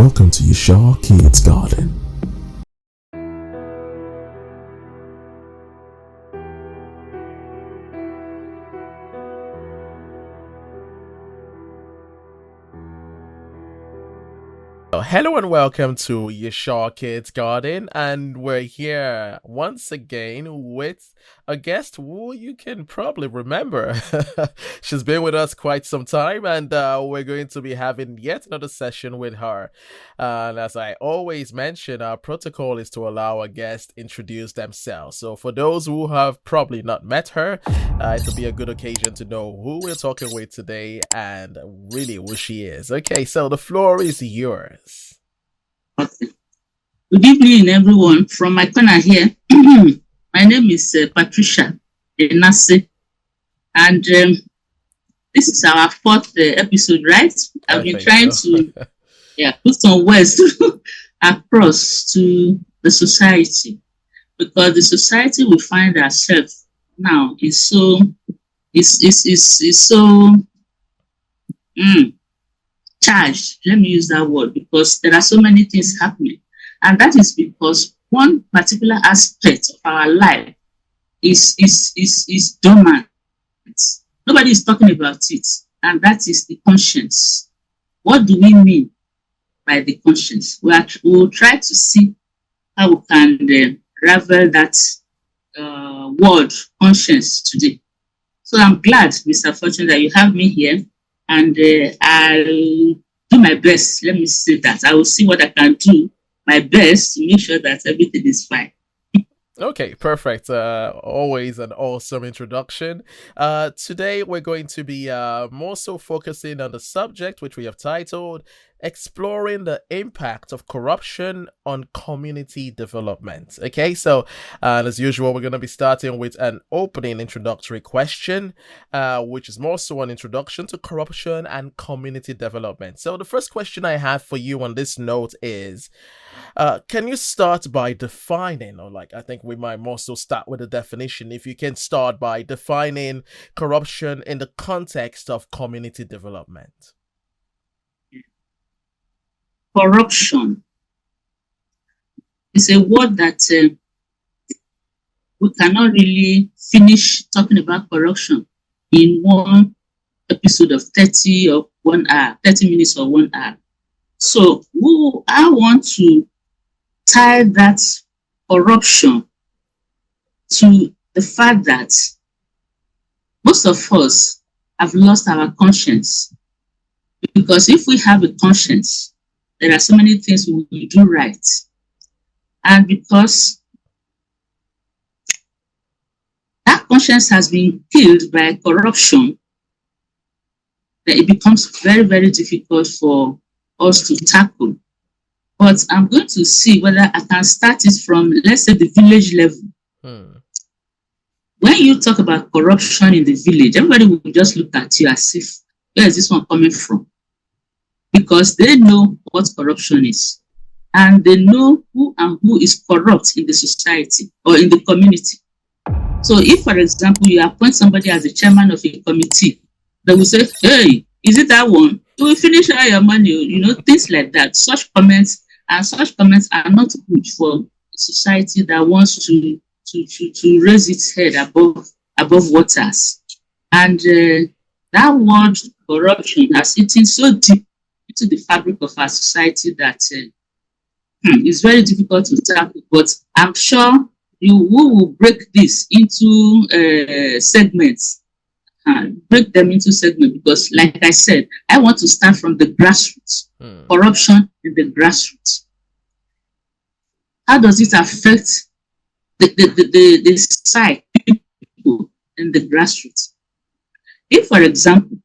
Welcome to Yeshua Kids Garden. Hello and welcome to Yeshua Kids Garden, and we're here once again with a guest who you can probably remember. She's been with us quite some time, and we're going to be having yet another session with her. And as I always mention, our protocol is to allow our guests introduce themselves. So for those who have probably not met her, it'll be a good occasion to know who we're talking with today and really who she is. Okay, so the floor is yours. Okay. Good evening, everyone. From my corner here, my name is Patricia Enase, and this is our fourth episode, right? I've been trying to put some words across to the society, because the society we find ourselves now is so charged. Let me use that word, because there are so many things happening, and that is because one particular aspect of our life is dormant. Nobody is talking about it, and that is the conscience. What do we mean by the conscience? We'll try to see how we can ravel that word conscience today. So I'm glad, Mr. Fortune, that you have me here. And I'll do my best. Let me say that. I will see what I can do my best to make sure that everything is fine. Okay, perfect. Always an awesome introduction. Today we're going to be more so focusing on the subject which we have titled Exploring the Impact of Corruption on Community Development. Okay, so as usual, we're going to be starting with an opening introductory question, which is more so an introduction to corruption and community development. So the first question I have for you on this note is, can you start by defining, I think we might more so start with a definition, if you can start by defining corruption in the context of community development. Corruption is a word that we cannot really finish talking about corruption in one episode of 30 or 1 hour, 30 minutes or 1 hour. So I want to tie that corruption to the fact that most of us have lost our conscience. Because if we have a conscience, there are so many things we will do right. And because that conscience has been killed by corruption, then it becomes very, very difficult for us to tackle. But I'm going to see whether I can start it from, let's say, the village level. When you talk about corruption in the village, everybody will just look at you as if, where is this one coming from? Because they know what corruption is, and they know who and who is corrupt in the society or in the community. So if, for example, you appoint somebody as the chairman of a committee, they will say, hey, is it that one? You will finish all your money, things like that. Such comments are not good for a society that wants to raise its head above waters. And that word corruption has eaten so deep into the fabric of our society that it's very difficult to tackle. But I'm sure we will break this into segments, break them into segments, because, like I said, I want to start from the grassroots. Corruption in the grassroots. How does it affect the society, people in the grassroots? If, for example,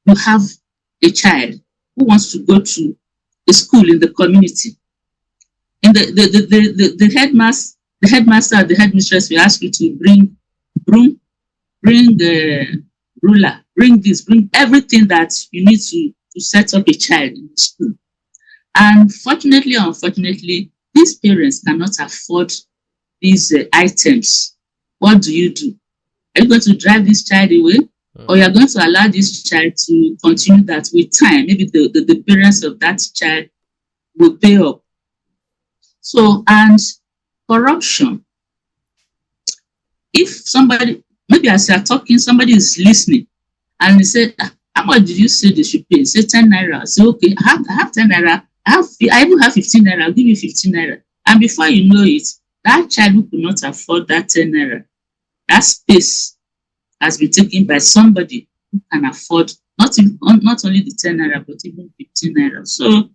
you have a child who wants to go to a school in the community, and the headmaster or the headmistress will ask you to bring broom, bring the ruler, bring everything that you need to set up a child in the school. And fortunately or unfortunately, these parents cannot afford these items. What do? Are you going to drive this child away? Or you are going to allow this child to continue that with time? Maybe the parents of that child will pay up. So, and corruption, if somebody, maybe as you are talking, somebody is listening and they say, how much did you say they should pay? Say 10 naira. Say, okay, I have 10 naira. I even have 15 naira. I'll give you 15 naira. And before you know it, that child who could not afford that 10 naira, that space has been taken by somebody who can afford not only the 10 naira, but even 15 naira. So,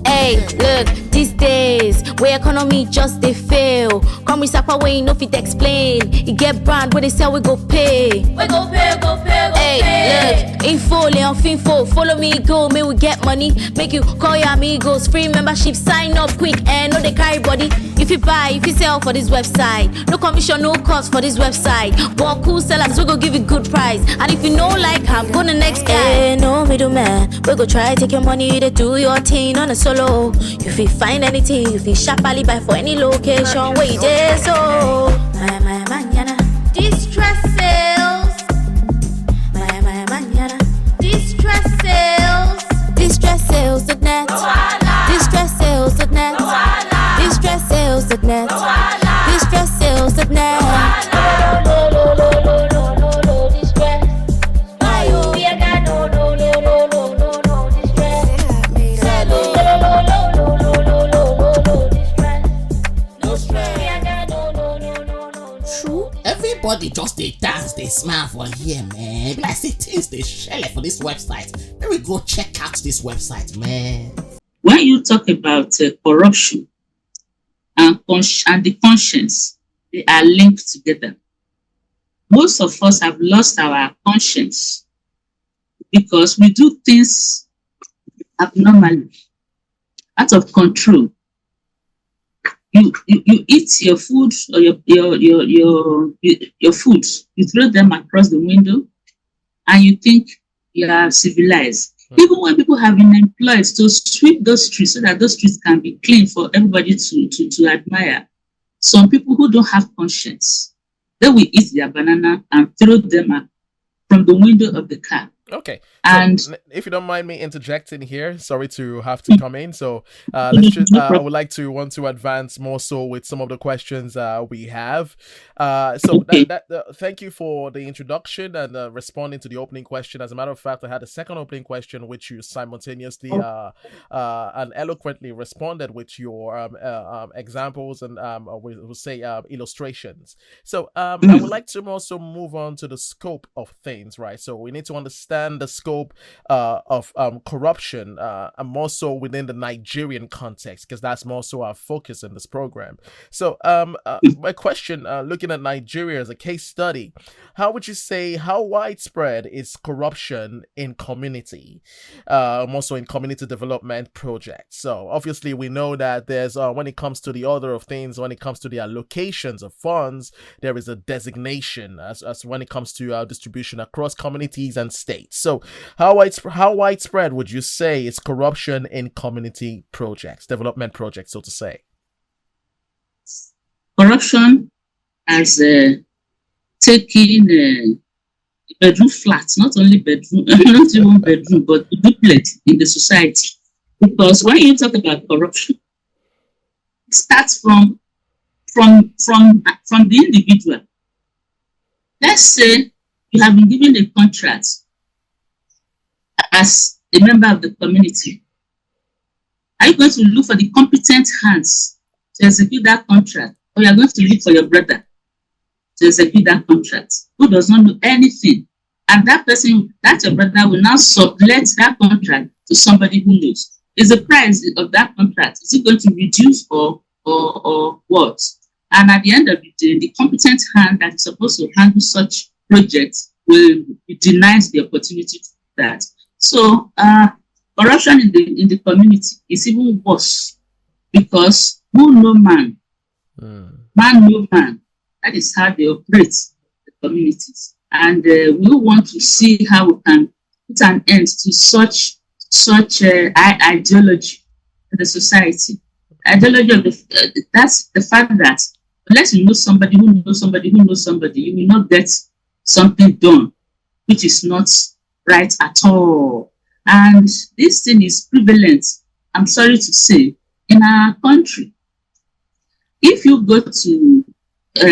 Hey, look, these days, where economy just they fail. Come with Sapa way, no fit explain. You get brand where they sell, we go pay. We go pay, go pay, go hey, pay. Look, info, Leon Finfo, follow me, go, may we get money. Make you call your amigos, free membership, sign up quick, and no they carry body. If you buy, if you sell for this website, no commission, no cost for this website. But cool sellers, we go give you good price. And if you know like, I'm gonna next guy. Hey, no middleman, we go try take your money to do your thing on a solo. If you find anything, if you sharply buy for any location, where you there, so my manana, distress sales. My manana, distress sales. Distress sales.net. Distress sales.net. Distress sales.net. Distress sales.net. Everybody just they dance, they smile for here, man. Like say things they share for this website. Let me go check out this website, man. when you talk about corruption and the conscience, they are linked together. Most of us have lost our conscience because we do things abnormally, out of control. You eat your food or your food, you throw them across the window, and you think you are civilized. Even when people have been employed to sweep those streets so that those streets can be clean for everybody to admire, some people who don't have conscience, they will eat their banana and throw them from the window of the car. Okay. And so, if you don't mind me interjecting here, sorry to have to come in. So let's just, I would like to want to advance more so with some of the questions we have. Thank you for the introduction and responding to the opening question. As a matter of fact, I had a second opening question, which you simultaneously and eloquently responded with your examples and we'll say illustrations. So I would like to also move on to the scope of things, right? So we need to understand the scope of corruption and more so within the Nigerian context, because that's more so our focus in this program. So my question, looking at Nigeria as a case study, how would you say, how widespread is corruption in community, more so in community development projects? So obviously we know that there's when it comes to the order of things, when it comes to the allocations of funds, there is a designation as when it comes to distribution across communities and states. So how widespread would you say is corruption in community projects, development projects, so to say? Corruption has taken bedroom flats, not only bedroom, not even bedroom, but duplex in the society. Because when you talk about corruption, it starts from the individual. Let's say you have been given a contract as a member of the community. Are you going to look for the competent hands to execute that contract, or you are going to look for your brother to execute that contract who does not know anything? And that person, that your brother, will now sublet that contract to somebody who knows. Is the price of that contract, is it going to reduce or what? And at the end of the day, the competent hand that is supposed to handle such projects will be denied the opportunity to do that. So corruption in the community is even worse, because who know man, man know man. That is how they operate the communities. And we want to see how we can put an end to such such ideology in the society. Ideology of that's the fact that unless you know somebody who knows somebody who knows somebody, you will not get something done, which is not right at all. And this thing is prevalent, I'm sorry to say, in our country. If you go to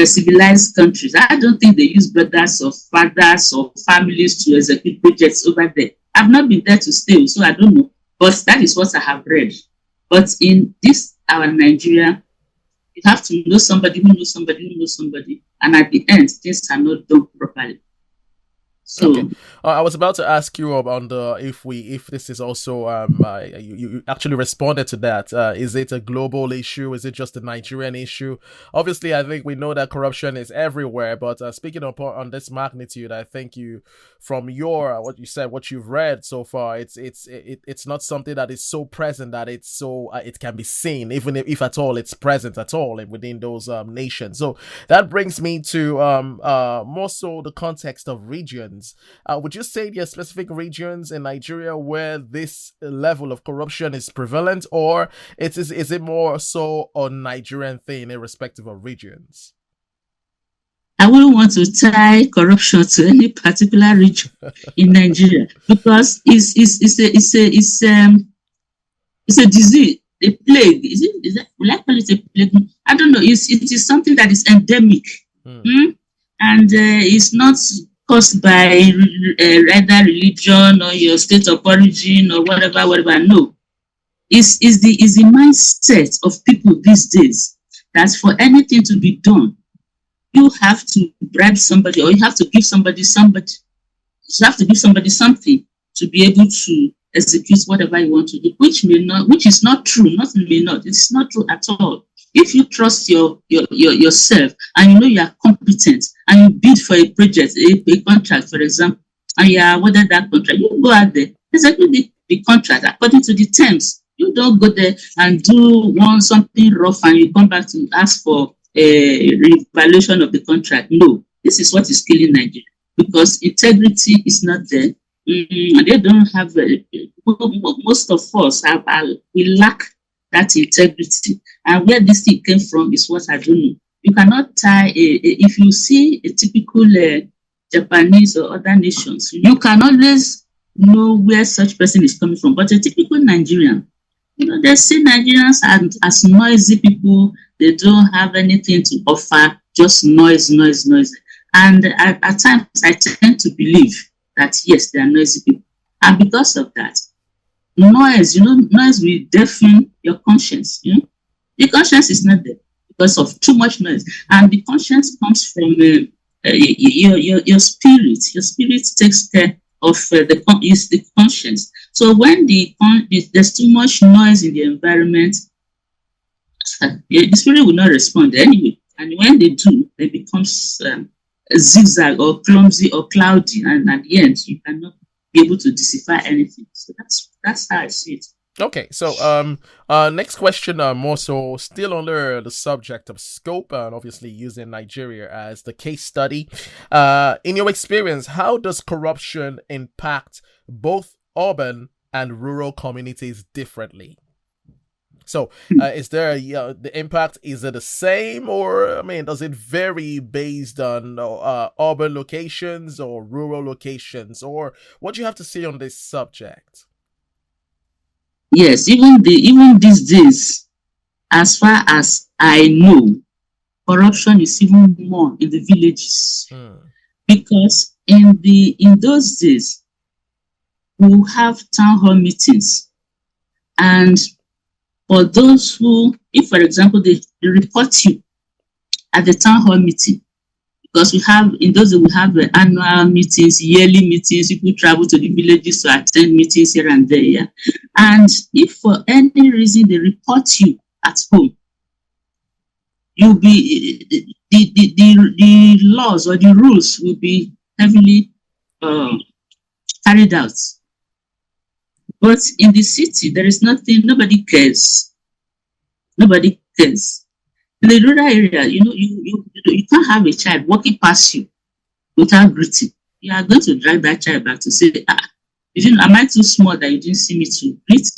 civilized countries, I don't think they use brothers or fathers or families to execute projects over there. I've not been there to stay, so I don't know. But that is what I have read. But in this, our Nigeria, you have to know somebody who knows somebody who knows somebody. And at the end, things are not done properly. So, Okay, I was about to ask you about the if this is also you actually responded to that. Is it a global issue? Is it just a Nigerian issue? Obviously, I think we know that corruption is everywhere. But speaking on this magnitude, I think from your what you said, what you've read so far, it's not something that is so present that it's so it can be seen, even if at all it's present at all within those nations. So that brings me to more so the context of regions. Would you say there are specific regions in Nigeria where this level of corruption is prevalent, or is it more so a Nigerian thing irrespective of regions? I wouldn't want to tie corruption to any particular region in Nigeria because it's a disease, a plague. Is it? Will I call it a plague? I don't know. It is something that is endemic, and it's not caused by either religion or your state of origin or whatever. No, it's the mindset of people these days that for anything to be done, you have to bribe somebody or you have to give somebody. You have to give somebody something to be able to execute whatever you want to do, which is not true. Nothing may not. It's not true at all. If you trust yourself and you know you are competent and you bid for a project, a contract, for example, and you are awarded that contract, you go out there, execute the contract according to the terms. You don't go there and do something rough and you come back to ask for a revaluation of the contract. No, this is what is killing Nigeria because integrity is not there. They don't have most of us we lack that integrity. And where this thing came from is what I don't know. You cannot tie if you see a typical Japanese or other nations, you can always know where such person is coming from. But a typical Nigerian, they see Nigerians as noisy people. They don't have anything to offer, just noise. And at times, I tend to believe that, yes, they are noisy people. And because of that, noise will deafen your conscience. The conscience is not there because of too much noise. And the conscience comes from your spirit. Your spirit takes care of the conscience. So when there's too much noise in the environment, the spirit will not respond anyway. And when they do, they become zigzag or clumsy or cloudy. And at the end, you cannot be able to decipher anything. So that's how I see it. Okay, so next question, more so still under the subject of scope, and obviously using Nigeria as the case study. In your experience, how does corruption impact both urban and rural communities differently? So, is there the impact? Is it the same, or does it vary based on urban locations or rural locations, or what do you have to say on this subject? Yes, even these days, as far as I know, corruption is even more in the villages because in those days we have town hall meetings, and for those who, if for example they report you at the town hall meeting, because we have the annual meetings, yearly meetings, people travel to the villages to attend meetings here and there. Yeah? And if for any reason they report you at home, you'll be the laws or the rules will be heavily carried out. But in the city, there is nothing, nobody cares. Nobody cares. In the rural area, you can't have a child walking past you without greeting. You are going to drag that child back to say, Am I too small that you didn't see me to greet?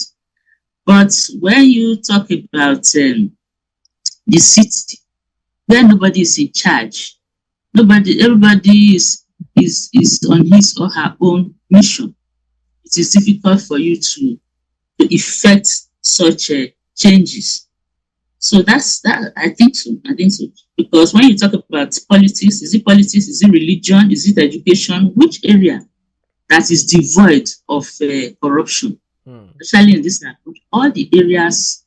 But when you talk about the city where nobody is in charge, everybody is on his or her own mission, it is difficult for you to effect such changes. So that's that. I think so. Because when you talk about politics, is it politics? Is it religion? Is it education? Which area that is devoid of corruption? Especially in this approach, all the areas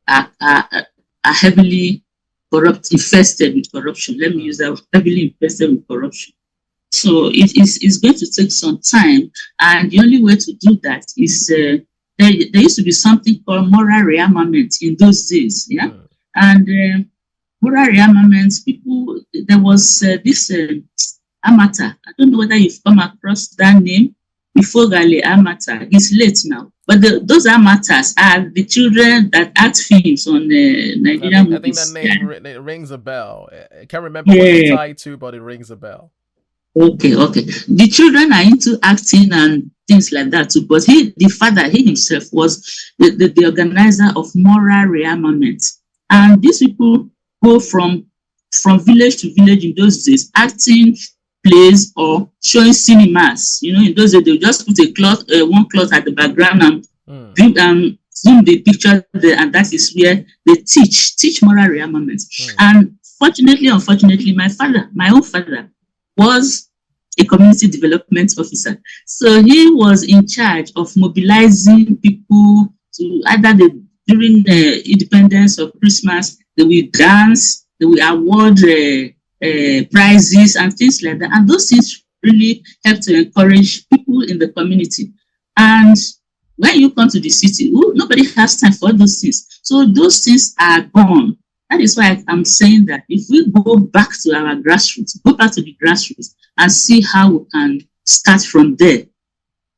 are heavily infested with corruption. Let me use that, heavily infested with corruption. So it's going to take some time, and the only way to do that is there used to be something called moral rearmament in those days, yeah. And moral rearmament, there was this Amata. I don't know whether you've come across that name. Ifogale Amata. He's late now. But those Amatas are the children that act films on the Nigerian movies. I think that name rings a bell. I can't remember what it's tied to, but it rings a bell. Okay. The children are into acting and things like that too. But he himself was the organizer of moral rearmament. And these people go from village to village in those days, acting plays or showing cinemas. In those days, they just put one cloth at the background and zoom the picture there, and that is where they teach moral rearmament. And unfortunately, my own father, was a community development officer. So he was in charge of mobilizing people to during the independence or Christmas, they will dance, they will award prizes and things like that. And those things really help to encourage people in the community. And when you come to the city, nobody has time for those things. So those things are gone. That is why I'm saying that if we go back to our grassroots, and see how we can start from there,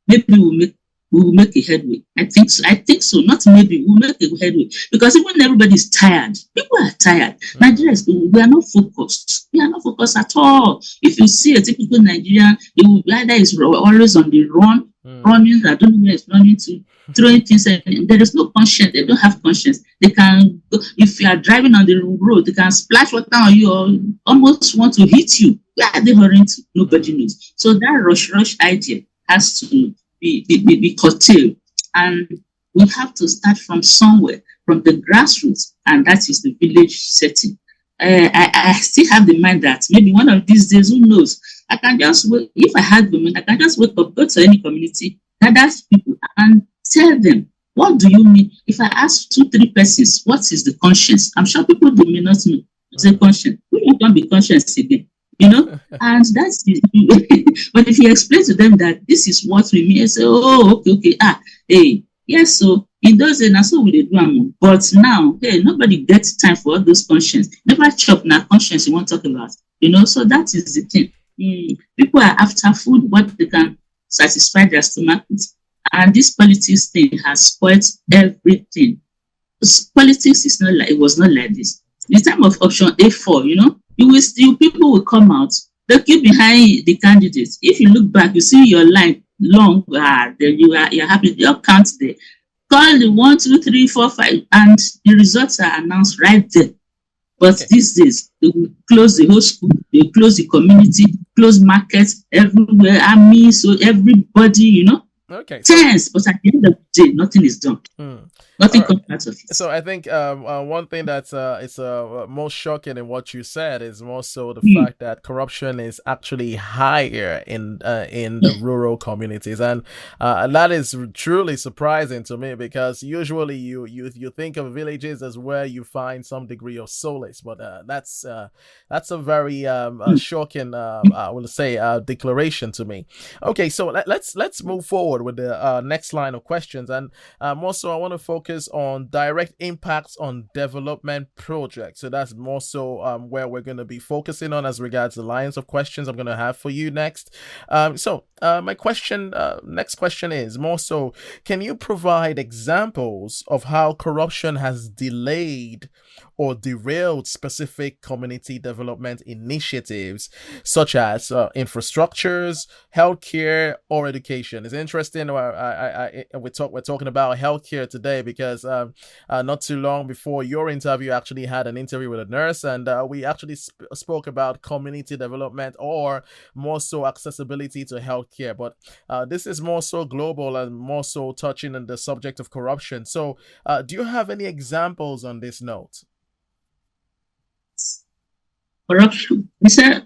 maybe we will make a headway. I think so. Not maybe, we'll make a headway. Because even everybody is tired. People are tired. Nigerians, we are not focused. We are not focused at all. If you see a typical Nigerian, either is always on the run, running, I don't know where it's running to, throwing things, and there is no conscience. They don't have conscience. They can, if you are driving on the road, they can splash water on you or almost want to hit you. Where are they hurrying to? Nobody knows. So that rush idea has to be curtailed. And we have to start from somewhere, from the grassroots, and that is the village setting. I still have the mind that maybe one of these days, who knows, I can just wait. If I had women, I can just wake up, go to any community, gather people, and tell them, what do you mean? If I ask 2-3 persons, what is the conscience? I'm sure people they may not know. Say conscience. We can't be conscious again. And that's the but if you explain to them that this is what we mean, say, oh, okay, yes, so in those days, so we do them. But now, nobody gets time for all those conscience. Never chop now conscience you want to talk about. So that is the thing. People are after food, what they can satisfy their stomach with. And this politics thing has spoiled everything. Politics is not like, it was not like this. The time of option A4, people will come out, they'll queue behind the candidates. If you look back, you see your line long, then you're happy, they'll count there. Call the 1, 2, 3, 4, 5, and the results are announced right there. But these days, they will close the whole school, they will close the community, close markets everywhere, army, so everybody, Okay. Tense, but at the end of the day, nothing is done. Nothing comes out of it. So I think one thing that's is most shocking in what you said is more so the fact that corruption is actually higher in the rural communities, and that is truly surprising to me, because usually you think of villages as where you find some degree of solace, but that's a very shocking I will say declaration to me. Okay, so let's move forward. forward with the next line of questions. And also, I want to focus on direct impacts on development projects. So that's more so where we're going to be focusing on as regards the lines of questions I'm going to have for you next. My question, next question is more so, can you provide examples of how corruption has delayed or derailed specific community development initiatives, such as infrastructures, healthcare, or education? It's interesting. We're talking about healthcare today because not too long before your interview, I actually had an interview with a nurse, and we actually spoke about community development, or more so accessibility to healthcare. But this is more so global and more so touching on the subject of corruption. So, do you have any examples on this note? Corruption,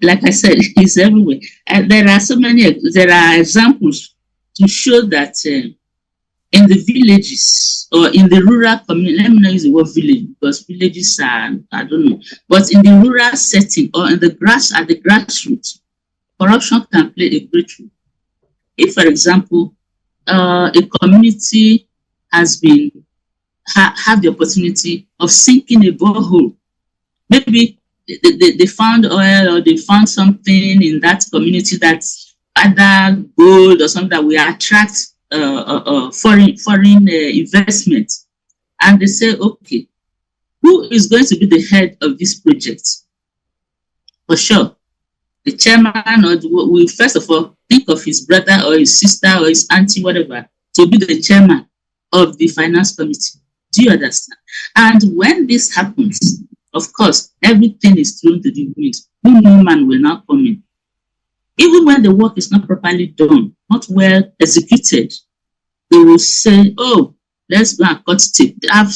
like I said, is everywhere. And there are examples to show that in the villages or in the rural community, let me not use the word village because villages are, I don't know, but in the rural setting or in the at the grassroots, corruption can play a great role. If, for example, a community has been have the opportunity of sinking a borehole, maybe they found oil or they found something in that community that's either gold or something that will attract foreign investment, and they say, okay, who is going to be the head of this project? For sure, the chairman, or will first of all think of his brother or his sister or his auntie, whatever, to be the chairman of the finance committee. Do you understand? And when this happens, of course, everything is thrown to the wind. No man will now come in. Even when the work is not properly done, not well executed, they will say, oh, let's go and cut tape. I've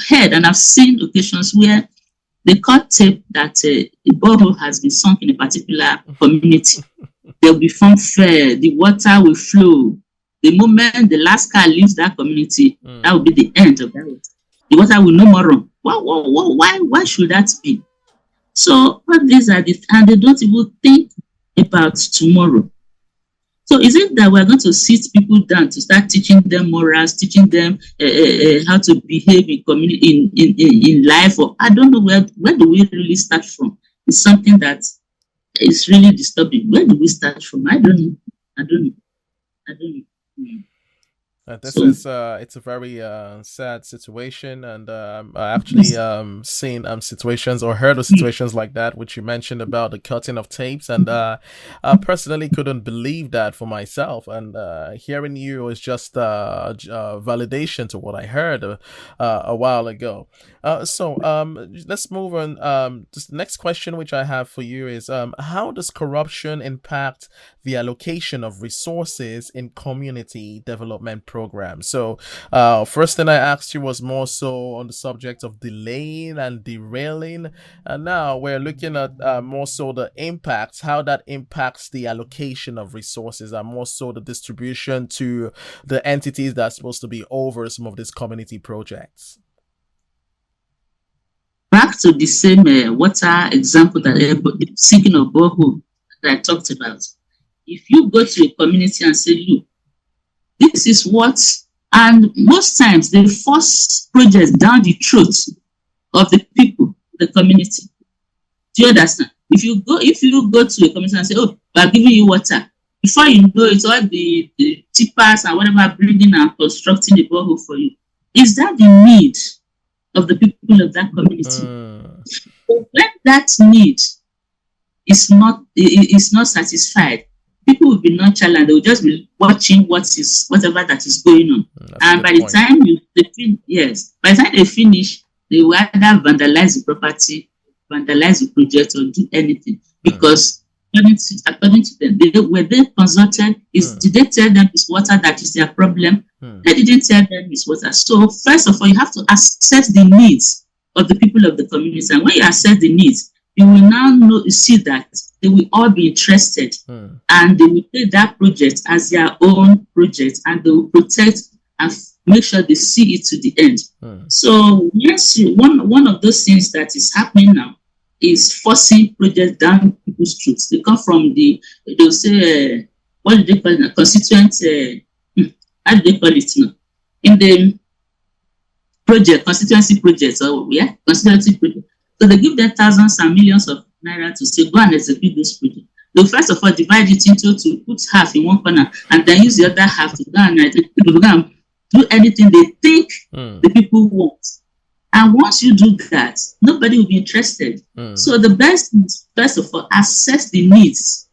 heard and I've seen occasions where they cut tape that a borehole has been sunk in a particular community. There will be fanfare, the water will flow. The moment the last car leaves that community, that will be the end of that. The water will no more run. Why should that be? So what these are and they don't even think about tomorrow. So is it that we're going to sit people down to start teaching them morals, teaching them how to behave in community, in life? Or I don't know where do we really start from? It's something that is really disturbing. Where do we start from? I don't know. It's a very sad situation, and I actually seen situations or heard of situations like that, which you mentioned about the cutting of tapes, and I personally couldn't believe that for myself. And hearing you is just validation to what I heard a while ago. So let's move on. This next question which I have for you is, how does corruption impact the allocation of resources in community development programs? So first thing I asked you was more so on the subject of delaying and derailing, and now we're looking at more so the impacts, how that impacts the allocation of resources, and more so the distribution to the entities that's supposed to be over some of these community projects. Back to the same water example that sinking of borehole that I talked about. If you go to a community and say, look, this is what, and most times they force projects down the throat of the people, the community. Do you understand? If you go to a community and say, oh, we're giving you water, before you know it, all the tippers and whatever bringing and constructing the borehole for you. Is that the need of the people of that community? So when that need is not satisfied, people will be nonchalant. They will just be watching whatever that is going on. And by the time by the time they finish, they will either vandalize the property, vandalize the project, or do anything. Because according to them, were they consulted? Did they tell them it's water that is their problem? They didn't tell them it's water. So first of all, you have to assess the needs of the people of the community. And when you assess the needs, you will now see that they will all be interested, and they will take that project as their own project, and they will protect and make sure they see it to the end. So yes, one of those things that is happening now is forcing projects down people's throats. They come from they'll say what do they call it? Constituent, how do they call it now? In the project, constituency projects, or yeah, constituency project. So they give them thousands and millions of naira to say, go and execute this project. They'll first of all divide it into to put half in one corner and then use the other half to go and do anything they think the people want. And once you do that, nobody will be interested. So the best is, first of all, assess the needs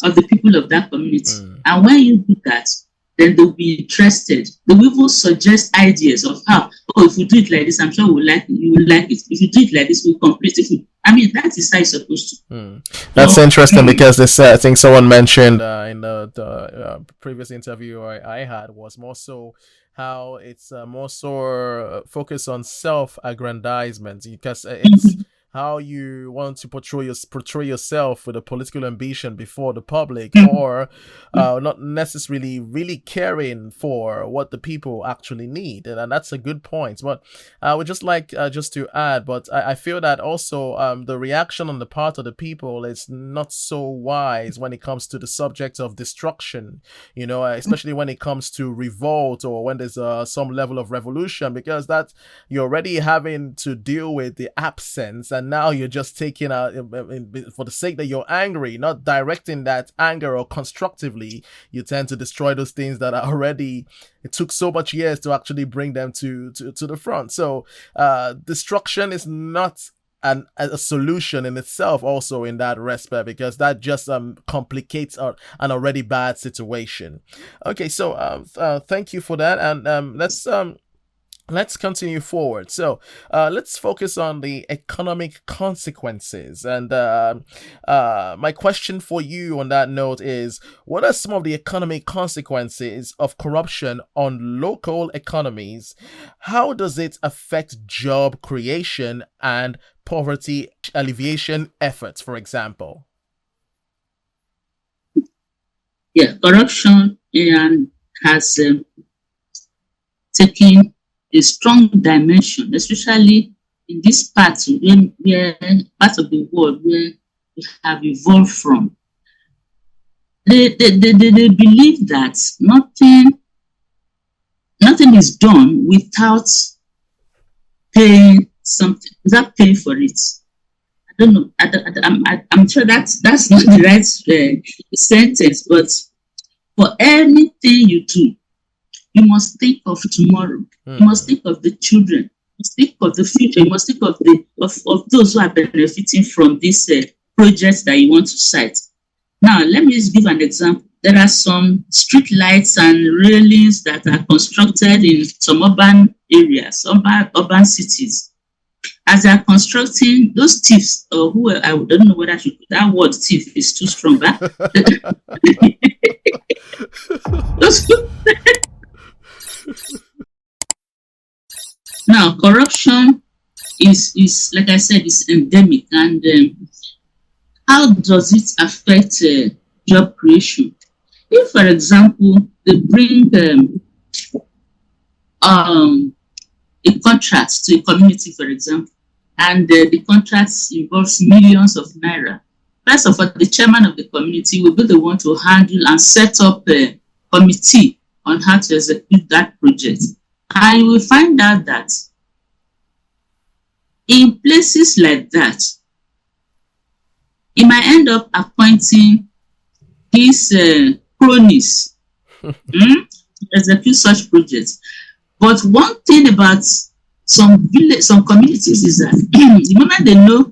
of the people of that community. And when you do that, then they'll be interested. They will even suggest ideas of how, if you do it like this, I'm sure we'll like it, you will like it. If you do it like this, we'll complete it. I mean, that is how it's supposed to. That's interesting because this, I think someone mentioned in the previous interview I had was more so how it's more so focused on self-aggrandizement, because it's how you want to portray yourself with a political ambition before the public, or not necessarily really caring for what the people actually need. And that's a good point. But I would just like just to add, but I feel that also the reaction on the part of the people is not so wise when it comes to the subject of destruction, especially when it comes to revolt or when there's some level of revolution, because that you're already having to deal with the absence. And now you're just taking out for the sake that you're angry, not directing that anger or constructively. You tend to destroy those things that are already, it took so much years to actually bring them to the front. So destruction is not a solution in itself also in that respect, because that just complicates an already bad situation. Okay, so thank you for that, and let's continue forward. So let's focus on the economic consequences. And my question for you on that note is, what are some of the economic consequences of corruption on local economies? How does it affect job creation and poverty alleviation efforts, for example? Yeah, corruption has taken a strong dimension, especially in this part where part of the world where we have evolved from. They believe that nothing is done without paying something, without paying for it. I don't know. I'm sure that's not the right sentence, but for anything you do, you must think of tomorrow. You must think of the children. You must think of the future. You must think of those who are benefiting from this project that you want to cite. Now, let me just give an example. There are some street lights and railings that are constructed in some urban areas, urban cities. As they are constructing, those thieves, or who I don't know whether I should put that word thief is too strong. Now, corruption is like I said, is endemic, and how does it affect job creation? If, for example, they bring a contract to a community, for example, and the contract involves millions of naira, first of all, the chairman of the community will be the one to handle and set up a committee on how to execute that project. And you will find out that in places like that, he might end up appointing his cronies to execute such projects. But one thing about some communities is that the moment they know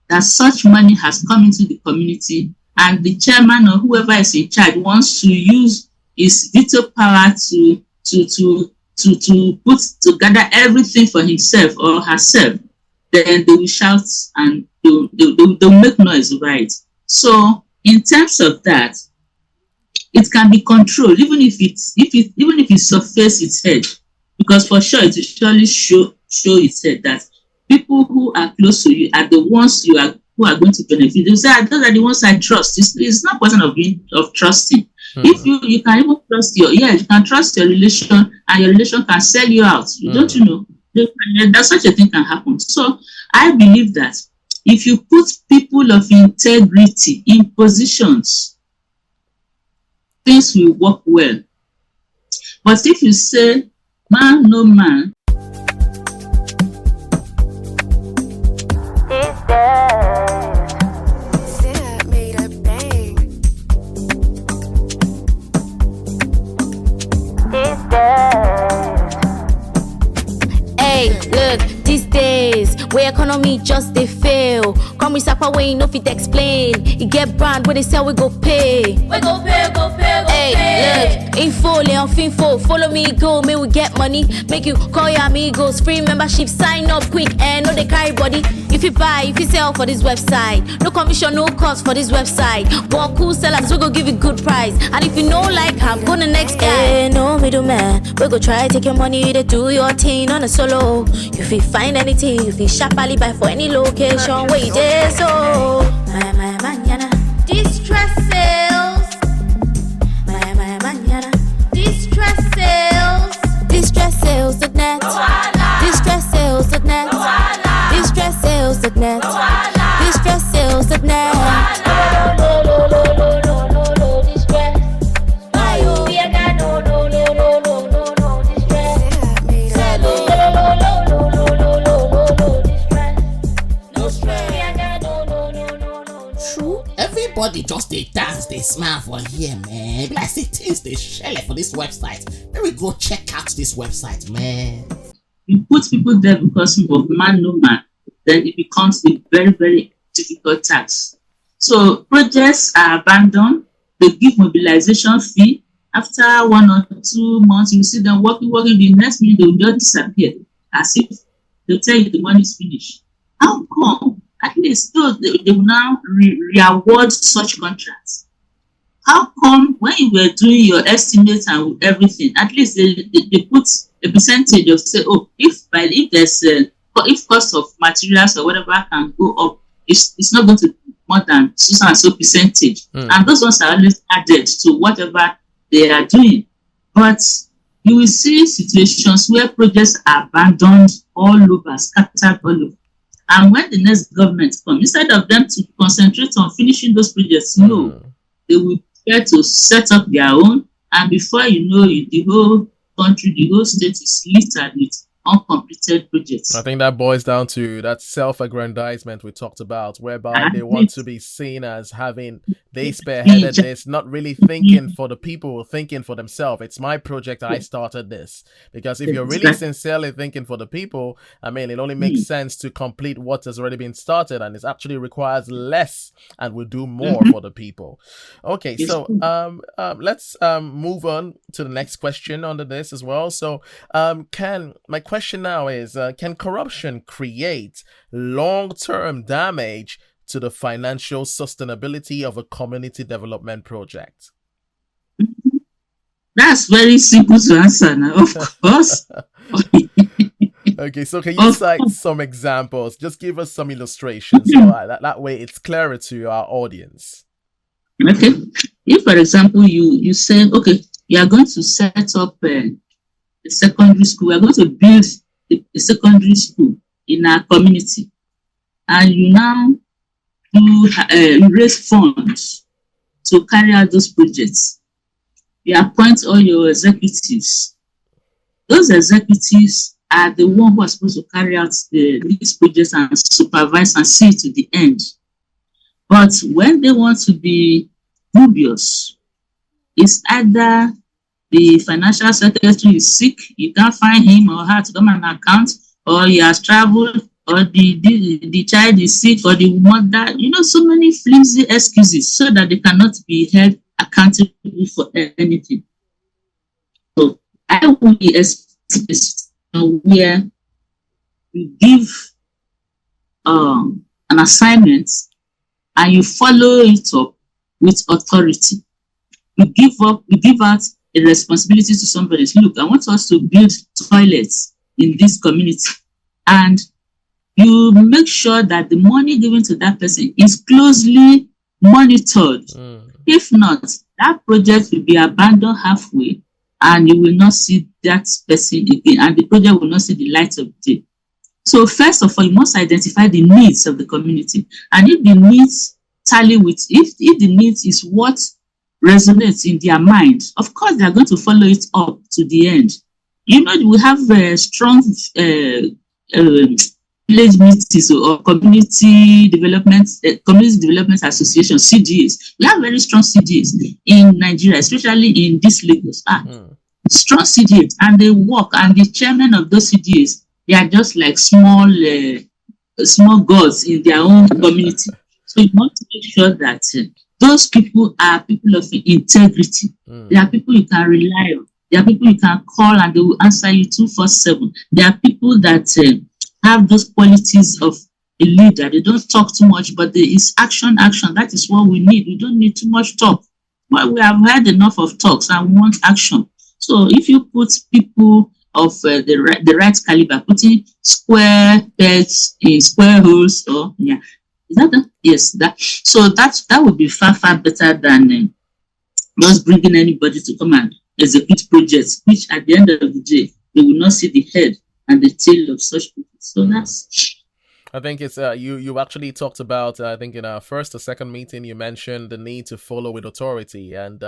that such money has come into the community and the chairman or whoever is in charge wants to use his veto power to gather everything for himself or herself, then they will shout and they'll make noise over it. So in terms of that, it can be controlled, even if it surfaces its head, because for sure it will surely show its head that people who are close to you are the ones who are going to benefit. They say, those are the ones I trust. It's not a question of trusting. If you can even trust you can trust your relation, and your relation can sell you out. Don't you know? That such a thing can happen. So I believe that if you put people of integrity in positions things will work well. But if you say man no man, Hey, look, these days, where economy just they fail. Come with Sapa way, no fit explain. You get brand where they sell, we go pay. We go pay, go pay, go pay. Hey, look, info, Leon Finfo, follow me, go, may we get money. Make you call your amigos, free membership, sign up quick, and no they carry body. If you buy, if you sell for this website, no commission, no cost for this website. One cool sellers, we go give you good price. And if you know like I'm go the next guy. Hey, no middleman, we go try take your money, to do your thing on a solo. If you find anything, if you sharply buy for any location, where you there, so my manana, distress sales. My manana, distress sales. Distress sales.net. Distress sales.net. Distress sales.net. Distress sales.net. Everybody just they dance, they smile for here, man. Be like say things they share for this website. Maybe go check out this website, man. you put people there because of man no man, then it becomes a very, very difficult task. So projects are abandoned. They give mobilization fee. After 1 or 2 months, you see them working. The next minute they will just disappear, as if they'll tell you the money is finished. How come? At least they will now re-award such contracts. How come when you were doing your estimates and everything, at least they put a percentage of say, oh, if there's if cost of materials or whatever can go up, it's not going to be more than so and so percentage. And those ones are always added to whatever they are doing. But you will see situations where projects are abandoned all over, scattered all over. And when the next government comes, instead of them to concentrate on finishing those projects, no, they will try to set up their own. And before you know it, the whole country, the whole state is littered with uncompleted projects. I think that boils down to that self-aggrandizement we talked about, whereby they want to be seen as having, they spearheaded this, not really thinking for the people, thinking for themselves. It's my project, I started this. Because if you're really sincerely thinking for the people, I mean, it only makes sense to complete what has already been started, and it actually requires less and will do more for the people. Okay, so let's move on to the next question under this as well. So my question now is, can corruption create long-term damage to the financial sustainability of a community development project? That's very simple to answer now, of course. Okay, so can you cite some examples? Just give us some illustrations so that way it's clearer to our audience. Okay. If, for example, you say, okay, you are going to set up a secondary school. We are going to build a secondary school in our community, and you now raise funds to carry out those projects. You appoint all your executives. Those executives are the ones who are supposed to carry out these projects and supervise and see it to the end. But when they want to be dubious, it's either the financial secretary is sick, you can't find him or her to come on an account, or he has traveled, or the child is sick, or the mother, so many flimsy excuses so that they cannot be held accountable for anything. So I will expect this where you give an assignment and you follow it up with authority. You give out a responsibility to somebody. Look, I want us to build toilets in this community, and you make sure that the money given to that person is closely monitored. If not, that project will be abandoned halfway, and you will not see that person again, and the project will not see the light of day. So first of all, you must identify the needs of the community, and if the needs tally with, if the needs is what resonates in their mind, of course they are going to follow it up to the end. We have a strong village meetings or community development association, CDAs. We have very strong CDAs in Nigeria, especially in this Lagos. Strong CDAs, and they work, and the chairman of those CDAs, they are just like small gods in their own community. So you want to make sure that those people are people of integrity. They are people you can rely on. They are people you can call and they will answer you 24/7. They are people that have those qualities of a leader. They don't talk too much, but there is action. That is what we need. We don't need too much talk. Well, we have had enough of talks and we want action. So if you put people of the right caliber, putting square pegs in square holes, is that the, yes, that so that would be far better than just bringing anybody to come and execute projects, which at the end of the day they will not see the head and the tail of such people. So that's. I think it's you actually talked about I think in our first or second meeting you mentioned the need to follow with authority, and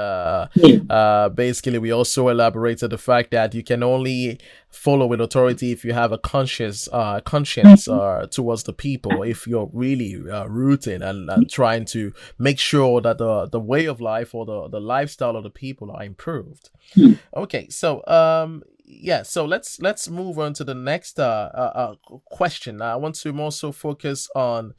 basically we also elaborated the fact that you can only follow with authority if you have a conscience towards the people, if you're really rooting and trying to make sure that the way of life or the lifestyle of the people are improved. Okay, so so let's move on to the next question. I want to more so focus on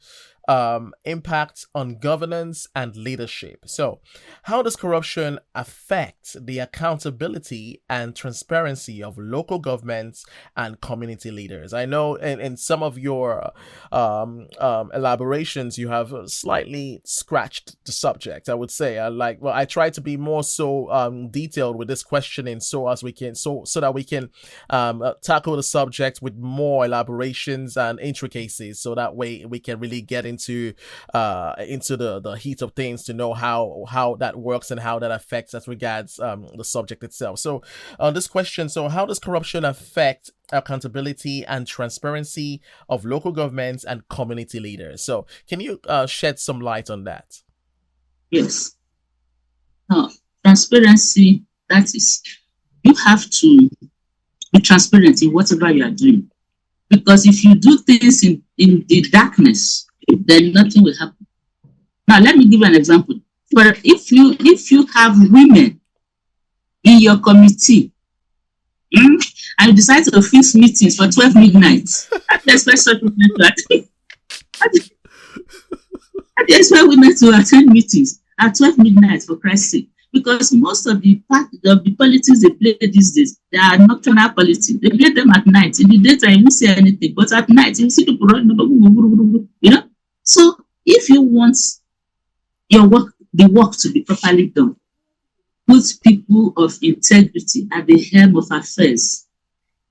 impact on governance and leadership. So how does corruption affect the accountability and transparency of local governments and community leaders? I know in some of your elaborations you have slightly scratched the subject. I would say I try to be more so detailed with this questioning so that we can tackle the subject with more elaborations and intricacies, so that way we can really get into the heat of things to know how that works and how that affects as regards the subject itself. So on this question, so how does corruption affect accountability and transparency of local governments and community leaders? So can you shed some light on that? Yes. Now, transparency, that is, you have to be transparent in whatever you are doing. Because if you do things in the darkness, then nothing will happen. Now, let me give you an example. But if you have women in your committee, and you decide to fix meetings for 12 midnight, how do you expect such women to attend? How do you expect women to attend meetings at 12 midnight, for Christ's sake? Because most of the politics they play these days, they are nocturnal politics. They play them at night. In the daytime, you won't see anything, but at night, you see people running, So if you want the work to be properly done, put people of integrity at the helm of affairs.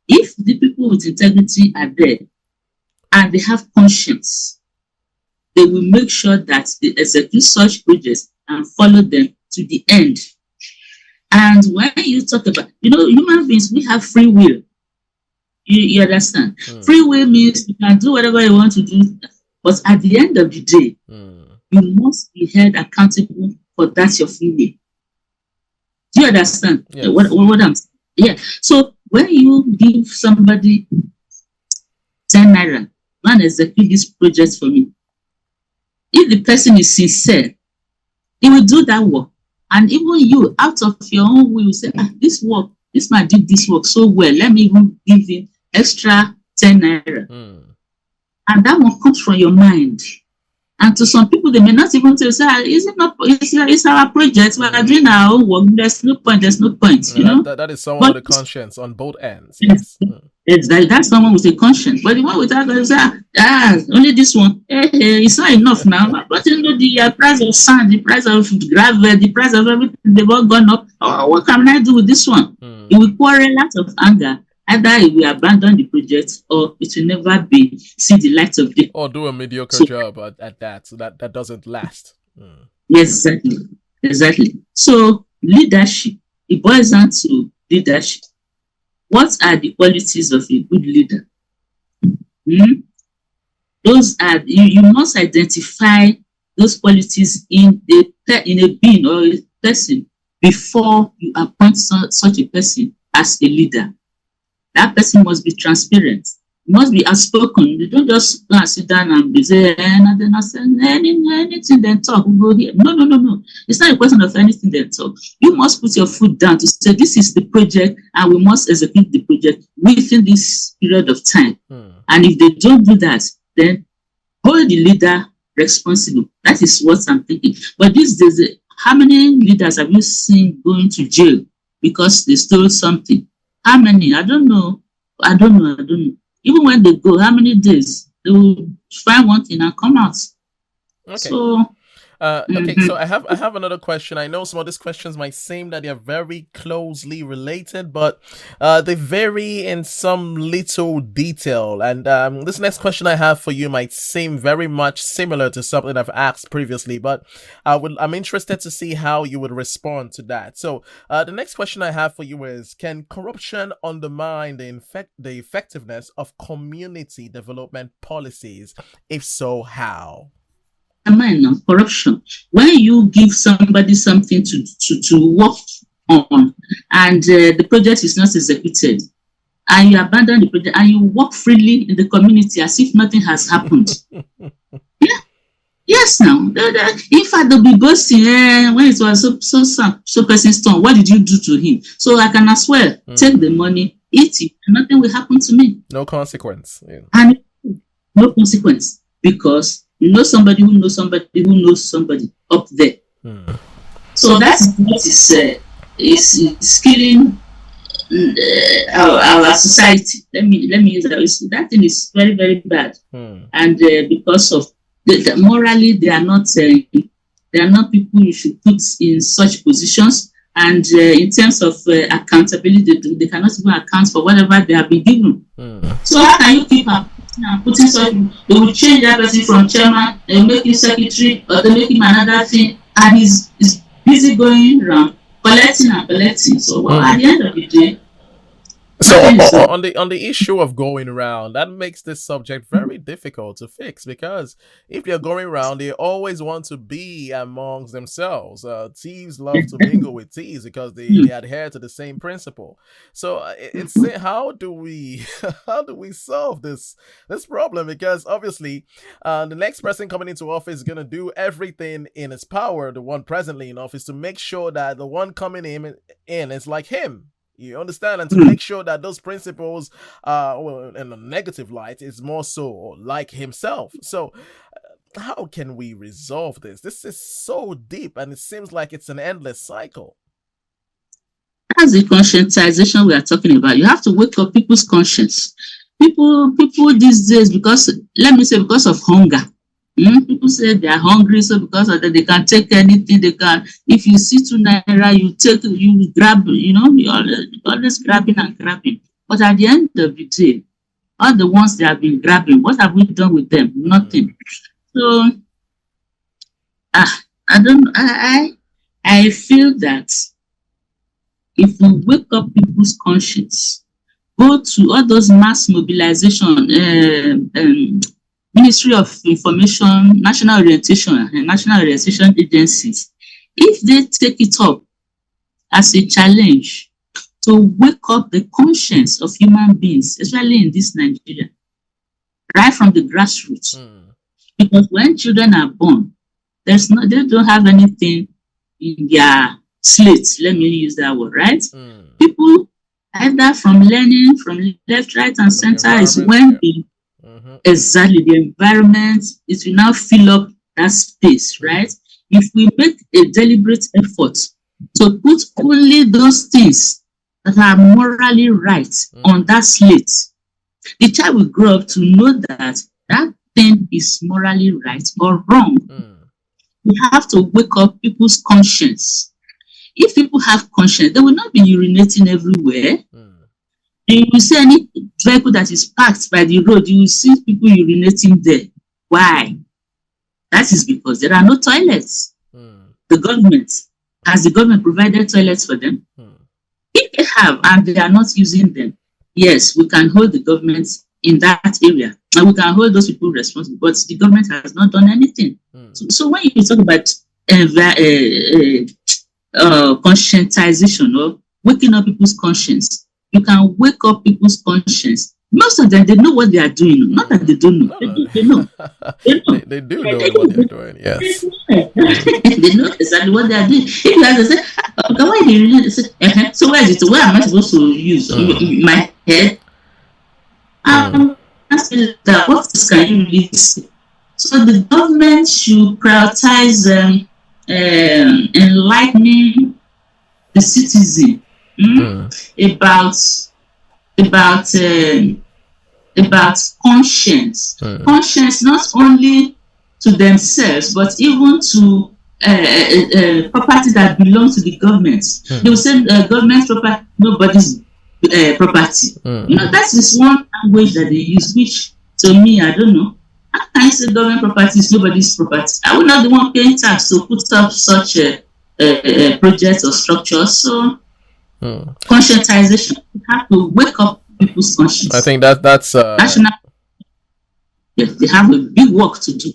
If the people with integrity are there and they have conscience, they will make sure that they execute such projects and follow them to the end. And when you talk about, human beings, we have free will. You understand? Free will means you can do whatever you want to do, but at the end of the day, you must be held accountable for that your free will. Do you understand what I'm saying? Yeah. So when you give somebody 10 naira, man, execute this project for me. If the person is sincere, he will do that work. And even you, out of your own will, say, this man did this work so well. Let me even give him extra 10 naira. And that one comes from your mind. And to some people, they may not even say, it's our project, we are doing our own work. There's no point, That is someone with a conscience on both ends. Yes. That's someone with a conscience. But the one without conscience, only this one. It's not enough now. But the price of sand, the price of gravel, the price of everything, they've all gone up. What can I do with this one? It will pour a lot of anger. Either it will abandon the project or it will never see the light of day. Or do a mediocre job at that, so that doesn't last. Yes, exactly. So leadership, it boils down to leadership. What are the qualities of a good leader? Those are, you must identify those qualities in a bin or a person before you appoint such a person as a leader. That person must be transparent, must be outspoken. You don't just go and sit down and be saying, and then I say anything, then talk, we'll go here. No. It's not a question of anything, then talk. You must put your foot down to say, this is the project, and we must execute the project within this period of time. And if they don't do that, then hold the leader responsible. That is what I'm thinking. But these days, how many leaders have you seen going to jail because they stole something? How many? I don't know. Even when they go, how many days? They will find one thing and come out. Okay. So, okay, so I have another question. I know some of these questions might seem that they're very closely related, but they vary in some little detail. And this next question I have for you might seem very much similar to something I've asked previously, but I'm interested to see how you would respond to that. So the next question I have for you is, can corruption undermine the effectiveness of community development policies? If so, how? Corruption. When you give somebody something to work on, and the project is not executed, and you abandon the project, and you work freely in the community as if nothing has happened. Yeah. Yes, now. In fact, they'll be boasting when it was so person's turn. What did you do to him? So I can as well take the money, eat it, and nothing will happen to me. No consequence. Yeah. And no consequence, because you know somebody who knows somebody who knows somebody up there. So that's what is killing our society. Let me use that. That thing is very, very bad. And because of morally, they are not people you should put in such positions. And in terms of accountability, they cannot even account for whatever they have been given. So how can you keep putting something? They will change that person from chairman, they will make him secretary, or they make him another thing, and he's busy going around collecting. So at the end of the day, so on the issue of going around, that makes this subject very difficult to fix, because if they're going around, they always want to be amongst themselves. Thieves love to mingle with thieves because they adhere to the same principle. So it's how do we solve this problem? Because obviously, the next person coming into office is going to do everything in his power, the one presently in office, to make sure that the one coming in is like him. You understand? And to make sure that those principles, in a negative light, is more so like himself. So how can we resolve this? This is so deep, and it seems like it's an endless cycle. That's the conscientization we are talking about. You have to wake up people's conscience. People these days, because of hunger. People say they are hungry, so because of that they can take anything they can. If you see 2 naira, you grab, you're always grabbing and grabbing. But at the end of the day, all the ones they have been grabbing, what have we done with them? Nothing. So I feel that if we wake up people's conscience, go to all those mass mobilization, Ministry of Information, National Orientation, and National Orientation agencies, if they take it up as a challenge to wake up the conscience of human beings, especially in this Nigeria, right from the grassroots. Because when children are born, they don't have anything in their slate. Let me use that word, right? People, either from learning from left, right, and center, is when exactly the environment, it will now fill up that space, right? If we make a deliberate effort to put only those things that are morally right on that slate, the child will grow up to know that that thing is morally right or wrong. We have to wake up people's conscience. If people have conscience, they will not be urinating everywhere. You will see any vehicle that is parked by the road, you will see people urinating there. Why? That is because there are no toilets. Has the government provided toilets for them? If they have and they are not using them, yes, we can hold the government in that area, and we can hold those people responsible, but the government has not done anything. So when you talk about conscientization or waking up people's conscience. You can wake up people's conscience. Most of them, they know what they are doing. Not that they don't know. They know. They know. They do know what they're doing. Yes. They know exactly what they are doing. If you guys say, okay, why do you know? Say, so where is it? Where am I supposed to use my head? I said that what else can you really say? So the government should prioritize enlightening the citizen about conscience. Conscience not only to themselves but even to property that belongs to the government. They will say government property, nobody's property. You know, that is one language that they use, which to me, I don't know. How can you say government property is nobody's property? I will not the one paying tax to put up such a project or structure. So conscientization, you have to wake up people's conscience. I think that's national. Yes, they have a big work to do.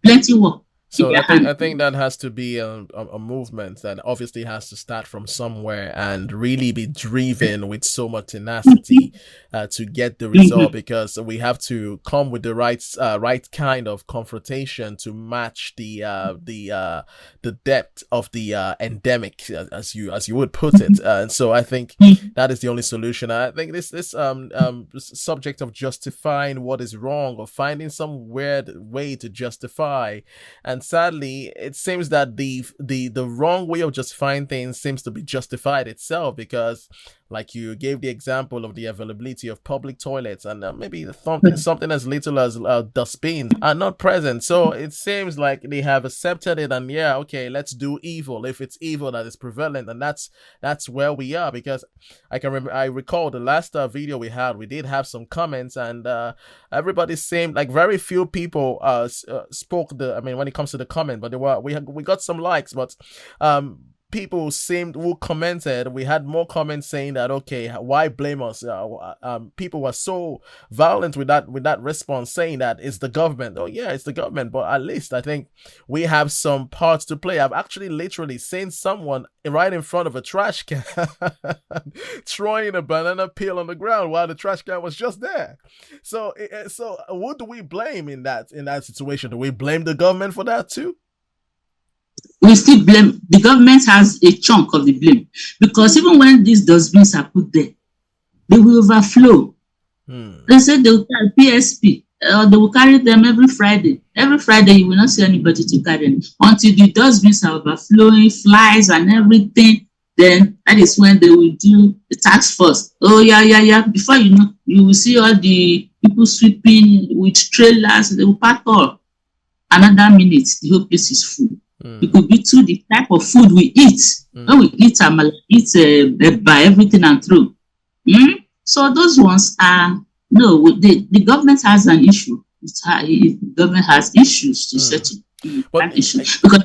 Plenty work. So I think that has to be a movement that obviously has to start from somewhere and really be driven with so much tenacity to get the result, because we have to come with the right kind of confrontation to match the depth of the endemic, as you would put it. And so I think that is the only solution. I think this subject of justifying what is wrong or finding some weird way to justify. And sadly, it seems that the wrong way of justifying things seems to be justified itself, because like you gave the example of the availability of public toilets, and maybe something as little as dustbins are not present. So it seems like they have accepted it, and yeah, okay, let's do evil if it's evil that is prevalent, and that's where we are. Because I recall the last video we had, we did have some comments, and everybody seemed like very few people spoke when it comes to the comment, but we got some likes, but people who commented, we had more comments saying that, okay, why blame us? People were so violent with that response, saying that it's the government. Oh yeah, it's the government, but at least I think we have some parts to play. I've actually literally seen someone right in front of a trash can throwing a banana peel on the ground while the trash can was just there. So who do we blame in that situation? Do we blame the government for that too? We still blame the government. Has a chunk of the blame, because even when these dustbins are put there, they will overflow. They said they will carry PSP, they will carry them every Friday. Every Friday, you will not see anybody to carry them until the dustbins are overflowing, flies and everything. Then that is when they will do the task force. Oh yeah. Before you know, you will see all the people sweeping with trailers. They will pack all. Another minute, the whole place is full. It could be to the type of food we eat. When we eat by everything and through. So those ones are the government has an issue. The government has issues to settle. Issues. Because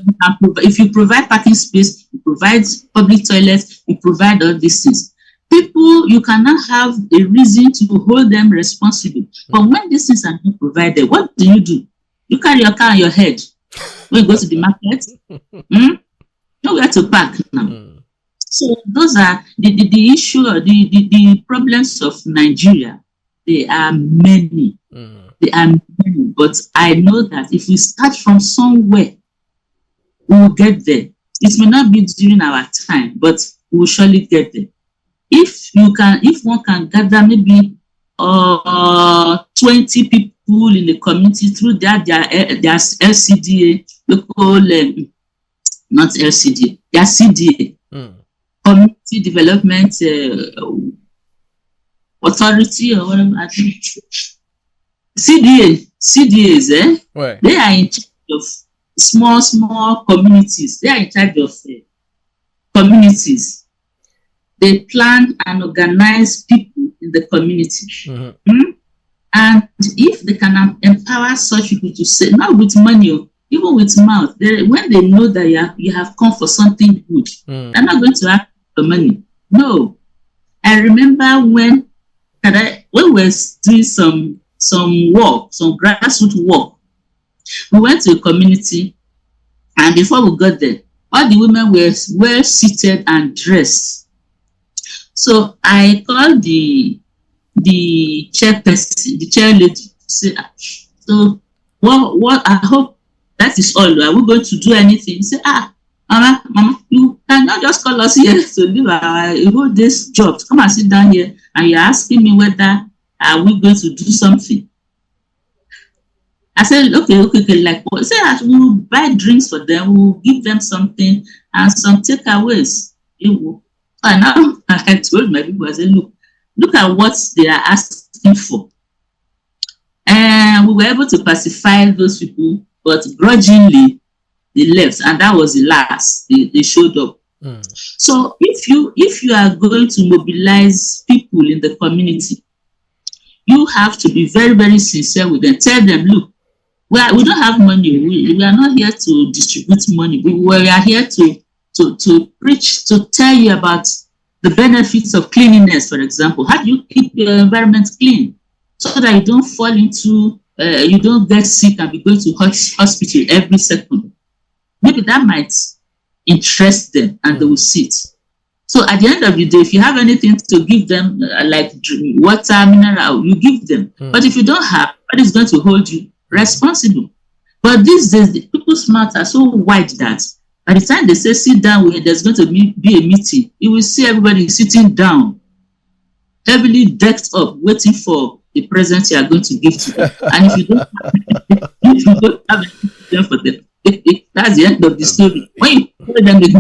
if you provide parking space, you provide public toilets, you provide all these things. People, you cannot have a reason to hold them responsible. But when these things are not provided, what do? You carry your car on your head. When you go to the market, nowhere to park now. So those are the issue, the problems of Nigeria. They are many. They are many. But I know that if we start from somewhere, we will get there. It may not be during our time, but we will surely get there. If one can gather maybe 20 people in the community through their LCDA, local, not LCDA, their CDA, Community Development Authority or whatever. I think CDAs, right. They are in charge of small communities. They are in charge of communities. They plan and organize people in the community. And if they can empower such people to say, not with money, even with mouth, when they know that you have come for something good, they're not going to ask for money. No. I remember when we were doing some work, some grassroots work. We went to a community, and before we got there, all the women were well seated and dressed. So I called the chairperson, the chair lady, to say, so what I hope that is all. Are we going to do anything? Say, Mama, you cannot just call us here to leave our whole day's job. Come and sit down here, and you're asking me whether are we going to do something. I said, okay, like what? Say, we'll buy drinks for them, we'll give them something and some takeaways. And now I told my people, I said, look at what they are asking for. And we were able to pacify those people, but grudgingly they left, and that was the last. They showed up. So if you are going to mobilize people in the community, you have to be very, very sincere with them. Tell them, look, we don't have money. We are not here to distribute money. We are here to preach, to tell you about the benefits of cleanliness, for example. How do you keep your environment clean so that you don't fall into, you don't get sick and be going to hospital every second? Maybe that might interest them and they will sit. So at the end of the day, if you have anything to give them, like water, mineral, you give them. But if you don't have, what is going to hold you responsible? But these days, the people's mouths are so wide that by the time they say sit down, there's going to be a meeting, you will see everybody sitting down, heavily decked up, waiting for the present you are going to give to them. And if you don't have anything for them, that's the end of the story. When you put them, you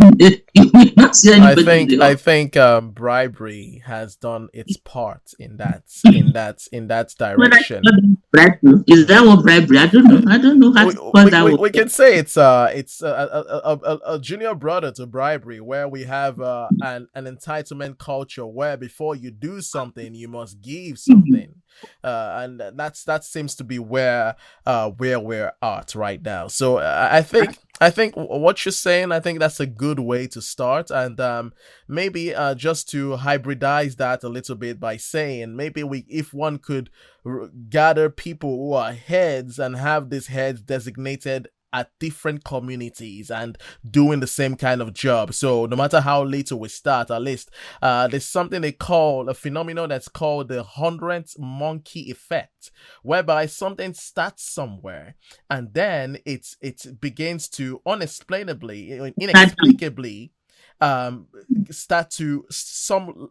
will not see anybody. I think bribery has done its part in that direction. Is that what bribery? I don't know how to call that. We can say it's a junior brother to bribery, where we have an entitlement culture where before you do something you must give something. And that seems to be where we're at right now. So I think what you're saying, I think that's a good way to start, and maybe just to hybridize that a little bit by saying maybe if one could gather people who are heads and have these heads designated at different communities and doing the same kind of job. So no matter how little we start, at least there's something they call a phenomenon that's called the 100th monkey effect, whereby something starts somewhere and then it begins to inexplicably start to some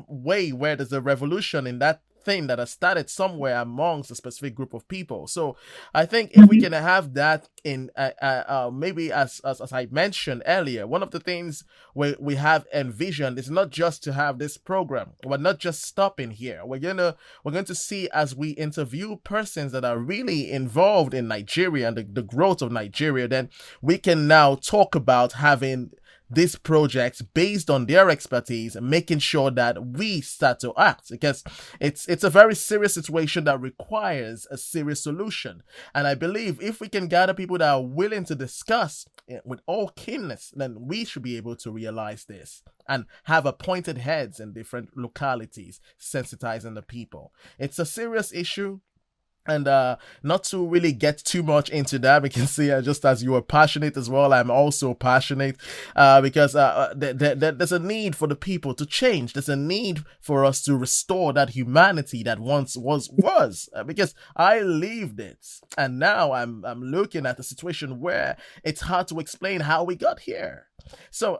way where there's a revolution in that thing that has started somewhere amongst a specific group of people. So I think if we can have that in maybe as I mentioned earlier, one of the things we have envisioned is not just to have this program. We're not just stopping here. We're going to see, as we interview persons that are really involved in Nigeria and the growth of Nigeria, then we can now talk about having these projects based on their expertise and making sure that we start to act, because it's a very serious situation that requires a serious solution. And I believe if we can gather people that are willing to discuss it with all keenness, then we should be able to realize this and have appointed heads in different localities sensitizing the people. It's a serious issue. And not to really get too much into that, we can see just as you are passionate as well, I'm also passionate because there's a need for the people to change. There's a need for us to restore that humanity that once was because I lived it. And now I'm looking at a situation where it's hard to explain how we got here. So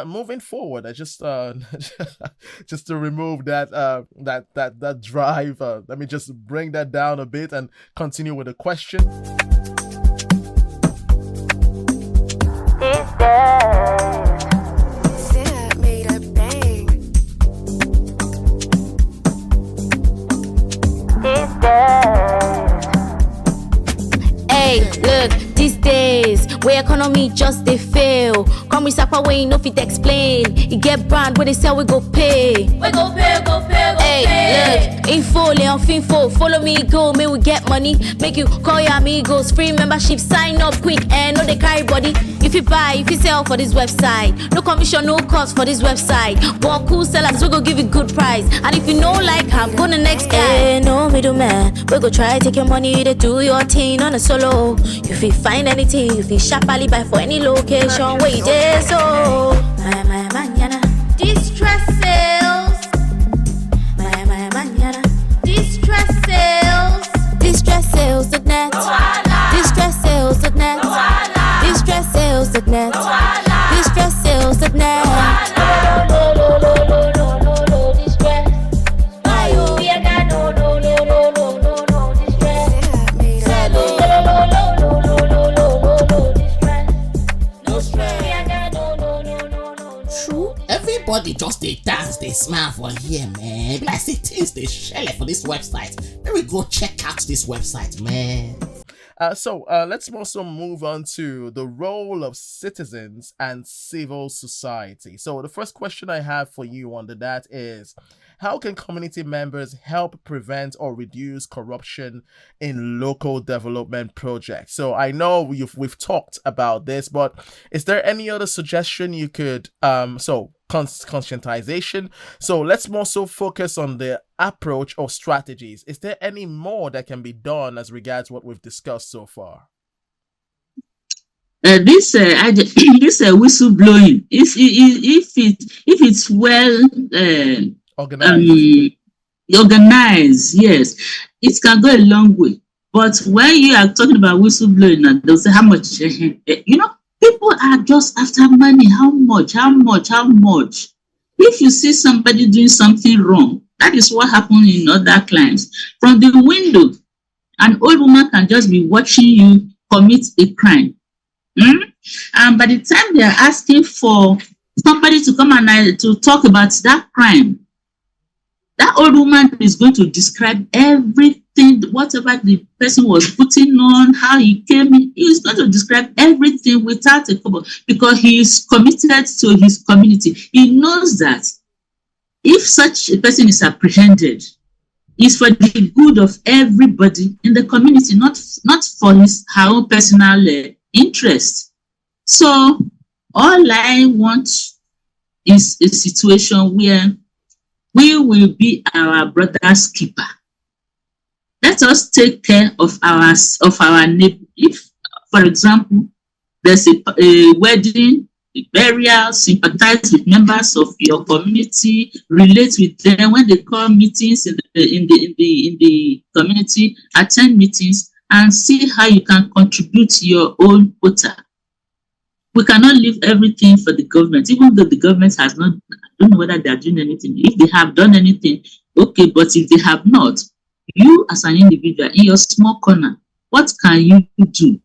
moving forward, I just just to remove that drive, let me just bring that down a bit and continue with the question. Hey, look, these days where economy just they fail. Come with Sapa where you know fit explain. You get brand where they sell we go pay. Hey, Hey, look, info, Leon Finfo, follow me, go, may we get money. Make you call your amigos, free membership, sign up quick, and no they carry body. If you buy, if you sell for this website, no commission, no cost for this website. But cool sellers, we go give you good price. And if you know like I'm gonna next guy. Hey, no middleman, we go try take your money, to do your thing on a solo. If you find anything, if you sharply buy for any location, where you there, so my manana, distress sales. My manana, distress sales. Distress sales.net. Distress sales.net. Distress sales.net. Distress sales.net. Everybody just dey dance, dey smile for here, man. Be like say things dey shele for this website. Let me go check out this website, man. So let's also move on to the role of citizens and civil society. So the first question I have for you under that is, how can community members help prevent or reduce corruption in local development projects? So I know we've talked about this, but is there any other suggestion you could conscientization. So let's more so focus on the approach or strategies. Is there any more that can be done as regards what we've discussed so far? This whistleblowing, if it's well organized, yes, it can go a long way. But when you are talking about whistleblowing, they'll say how much, people are just after money. How much? If you see somebody doing something wrong, that is what happened in other clients. From the window, an old woman can just be watching you commit a crime. And by the time they are asking for somebody to come and to talk about that crime, that old woman is going to describe everything, whatever the person was putting on, how he came in. He is going to describe everything without a couple, because he is committed to his community. He knows that if such a person is apprehended, it's for the good of everybody in the community, not for her own personal interest. So all I want is a situation where we will be our brother's keeper. Let us take care of our neighbor. If, for example, there's a wedding, a burial, sympathize with members of your community, relate with them when they call meetings in the community, attend meetings, and see how you can contribute your own quota. We cannot leave everything for the government, even though the government has not. I don't know whether they are doing anything. If they have done anything, okay, but if they have not, you as an individual in your small corner, what can you do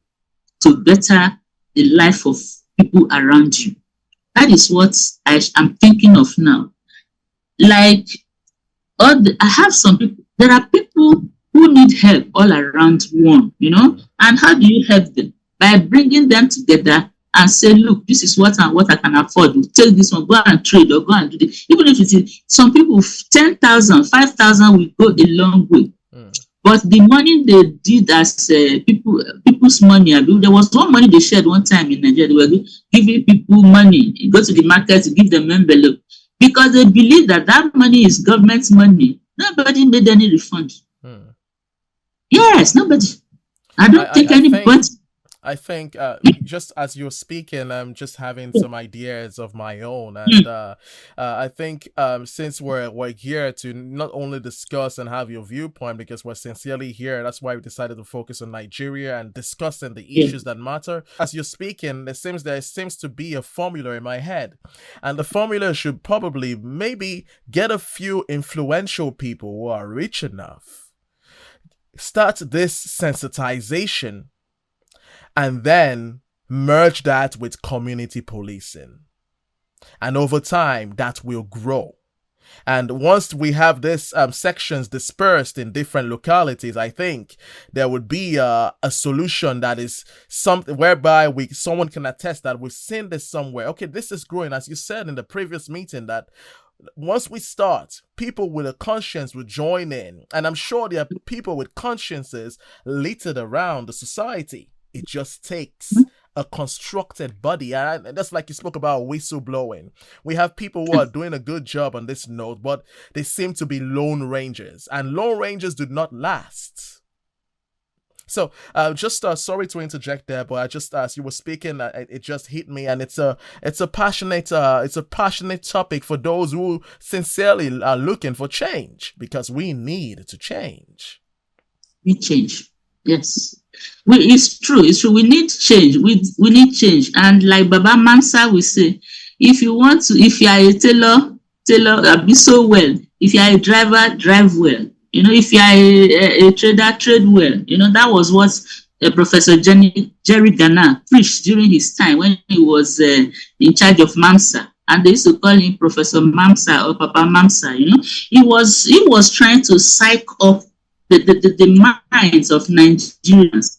to better the life of people around you? That is what I am thinking of now. Like, I have some people, there are people who need help all around one, and how do you help them? By bringing them together and say, look, this is what I can afford. Take this one, go and trade or go and do this. Even if it is some people, 10,000, 5,000 will go a long way. But the money they did as people's money, there was one money they shared one time in Nigeria. They were giving people money. You go to the market to give them envelope because they believe that money is government money. Nobody made any refund. Yes, nobody. I don't think anybody. I think just as you're speaking, I'm just having some ideas of my own, and I think since we're here to not only discuss and have your viewpoint, because we're sincerely here, that's why we decided to focus on Nigeria and discussing the issues that matter. As you're speaking, there seems to be a formula in my head, and the formula should probably maybe get a few influential people who are rich enough, start this sensitization, and then merge that with community policing. And over time, that will grow. And once we have this sections dispersed in different localities, I think there would be a solution that is something whereby someone can attest that we've seen this somewhere. Okay, this is growing. As you said in the previous meeting, that once we start, people with a conscience will join in. And I'm sure there are people with consciences littered around the society. It just takes a constructed body. And that's like you spoke about whistleblowing. We have people who are doing a good job on this note, but they seem to be lone rangers. And lone rangers do not last. So, just sorry to interject there, but I just as you were speaking, it just hit me, and it's a passionate topic for those who sincerely are looking for change, because we need to change. We change, yes. It's true. We need change. We need change, and like Baba Mansa will say, if you are a tailor, be so well. If you are a driver, drive well. If you are a trader, trade well. That was what Professor Jerry Garner preached during his time when he was in charge of MAMSA. And they used to call him Professor Mamsa or Papa Mamsa. He was trying to psych up the minds of Nigerians.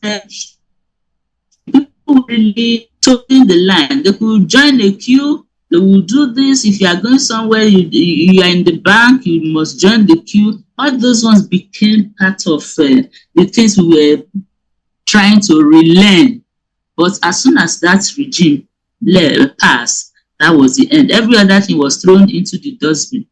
People really toeing the line. They could join a queue. They will do this. If you are going somewhere, you are in the bank, you must join the queue. All those ones became part of the things we were trying to relearn. But as soon as that regime passed, that was the end. Every other thing was thrown into the dustbin.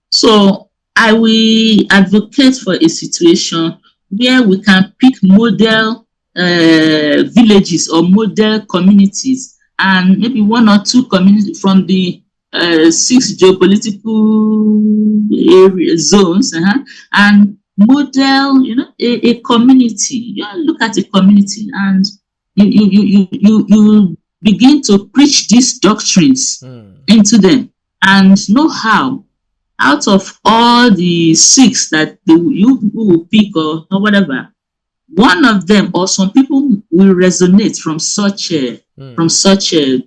So I will advocate for a situation where we can pick model villages or model communities, and maybe one or two communities from the 6 geopolitical area zones, and model, a community. You look at a community, and you begin to preach these doctrines into them, and know how, out of all the 6 that you will pick or whatever, one of them or some people will resonate from such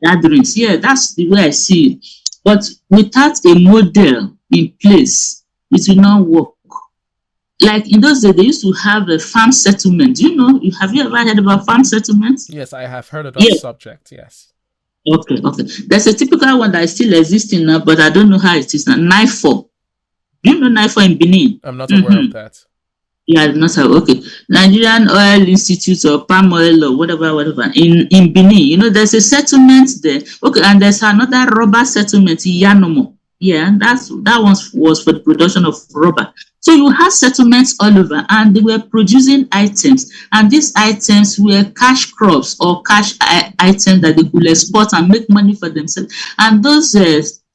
gatherings. Yeah, that's the way I see it. But without a model in place, it will not work. Like in those days, they used to have a farm settlement. Have you ever heard about farm settlements? Yes, I have heard of that subject, yes. Okay. There's a typical one that is still existing now, but I don't know how it is now. NIFO. Do you know NIFO in Benin? I'm not aware of that. Yeah, not okay. Nigerian Oil Institute or Palm Oil or whatever. In Benin, there's a settlement there. Okay, and there's another rubber settlement in Yanomo. Yeah, that one was for the production of rubber. So you have settlements all over, and they were producing items, and these items were cash crops or cash items that they could export and make money for themselves. And those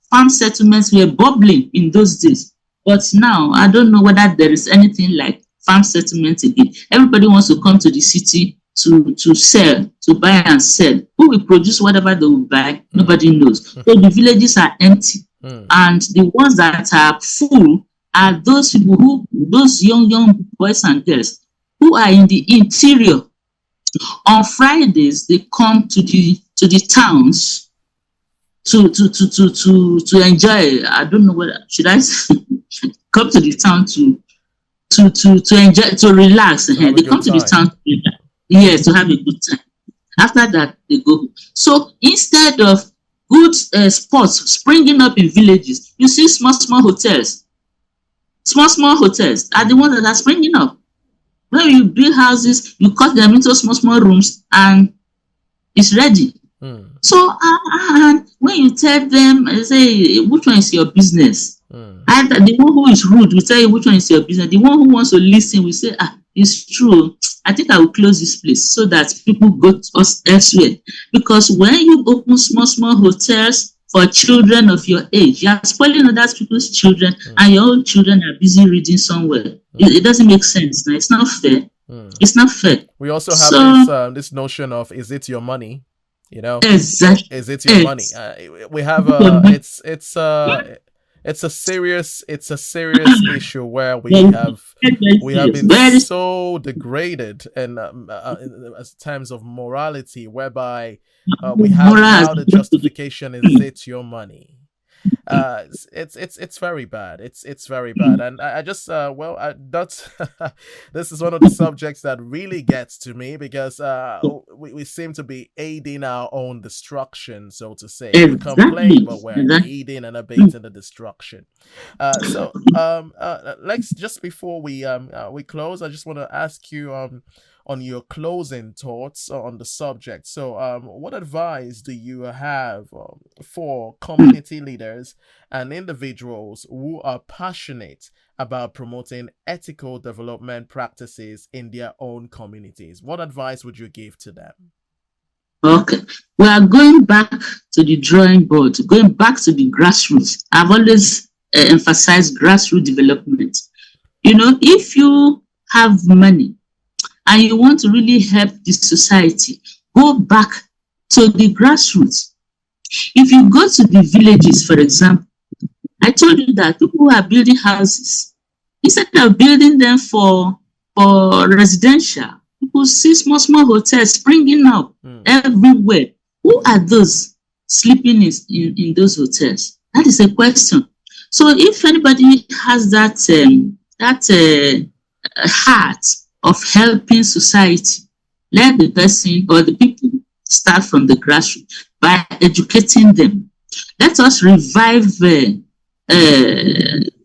farm settlements were bubbling in those days. But now, I don't know whether there is anything like farm settlement again. Everybody wants to come to the city to sell, to buy and sell. Who will produce whatever they will buy? Nobody knows. So the villages are empty. And the ones that are full are those people those young boys and girls who are in the interior. On Fridays, they come to the towns to enjoy. I don't know whether should I come to the town to enjoy, to relax. They come to the town to have a good time. After that, they go. So instead of good spots springing up in villages, you see small hotels. Small hotels are the ones that are springing up. When you build houses, you cut them into small rooms, and it's ready. So when you tell them, say, which one is your business? Either the one who is rude will tell you which one is your business. The one who wants to listen will say, it's true. I think I will close this place so that people go to us elsewhere. Because when you open small hotels for children of your age, you are spoiling other people's children, and your own children are busy reading somewhere. It doesn't make sense. No, it's not fair. It's not fair. We also have this notion of, is it your money? Exactly. Is it your money? We have it's a serious issue where we have been so degraded in terms of morality, whereby we have now the justification, is it your money? It's very bad. It's very bad, and I just that's this is one of the subjects that really gets to me because we seem to be aiding our own destruction, so to say. We complain, Exactly. but we're Exactly. aiding and abating the destruction. Let's just before we close, I just want to ask you on your closing thoughts on the subject. So, what advice do you have for community leaders and individuals who are passionate about promoting ethical development practices in their own communities? What advice would you give to them? Okay. We are going back to the drawing board, going back to the grassroots. I've always emphasized grassroots development. If you have money and you want to really help the society, go back to the grassroots. If you go to the villages, for example, I told you that people who are building houses, instead of building them for residential, people see small hotels springing up everywhere. Who are those sleeping in those hotels? That is a question. So if anybody has that heart of helping society, let the person or the people start from the grassroots by educating them. Let us revive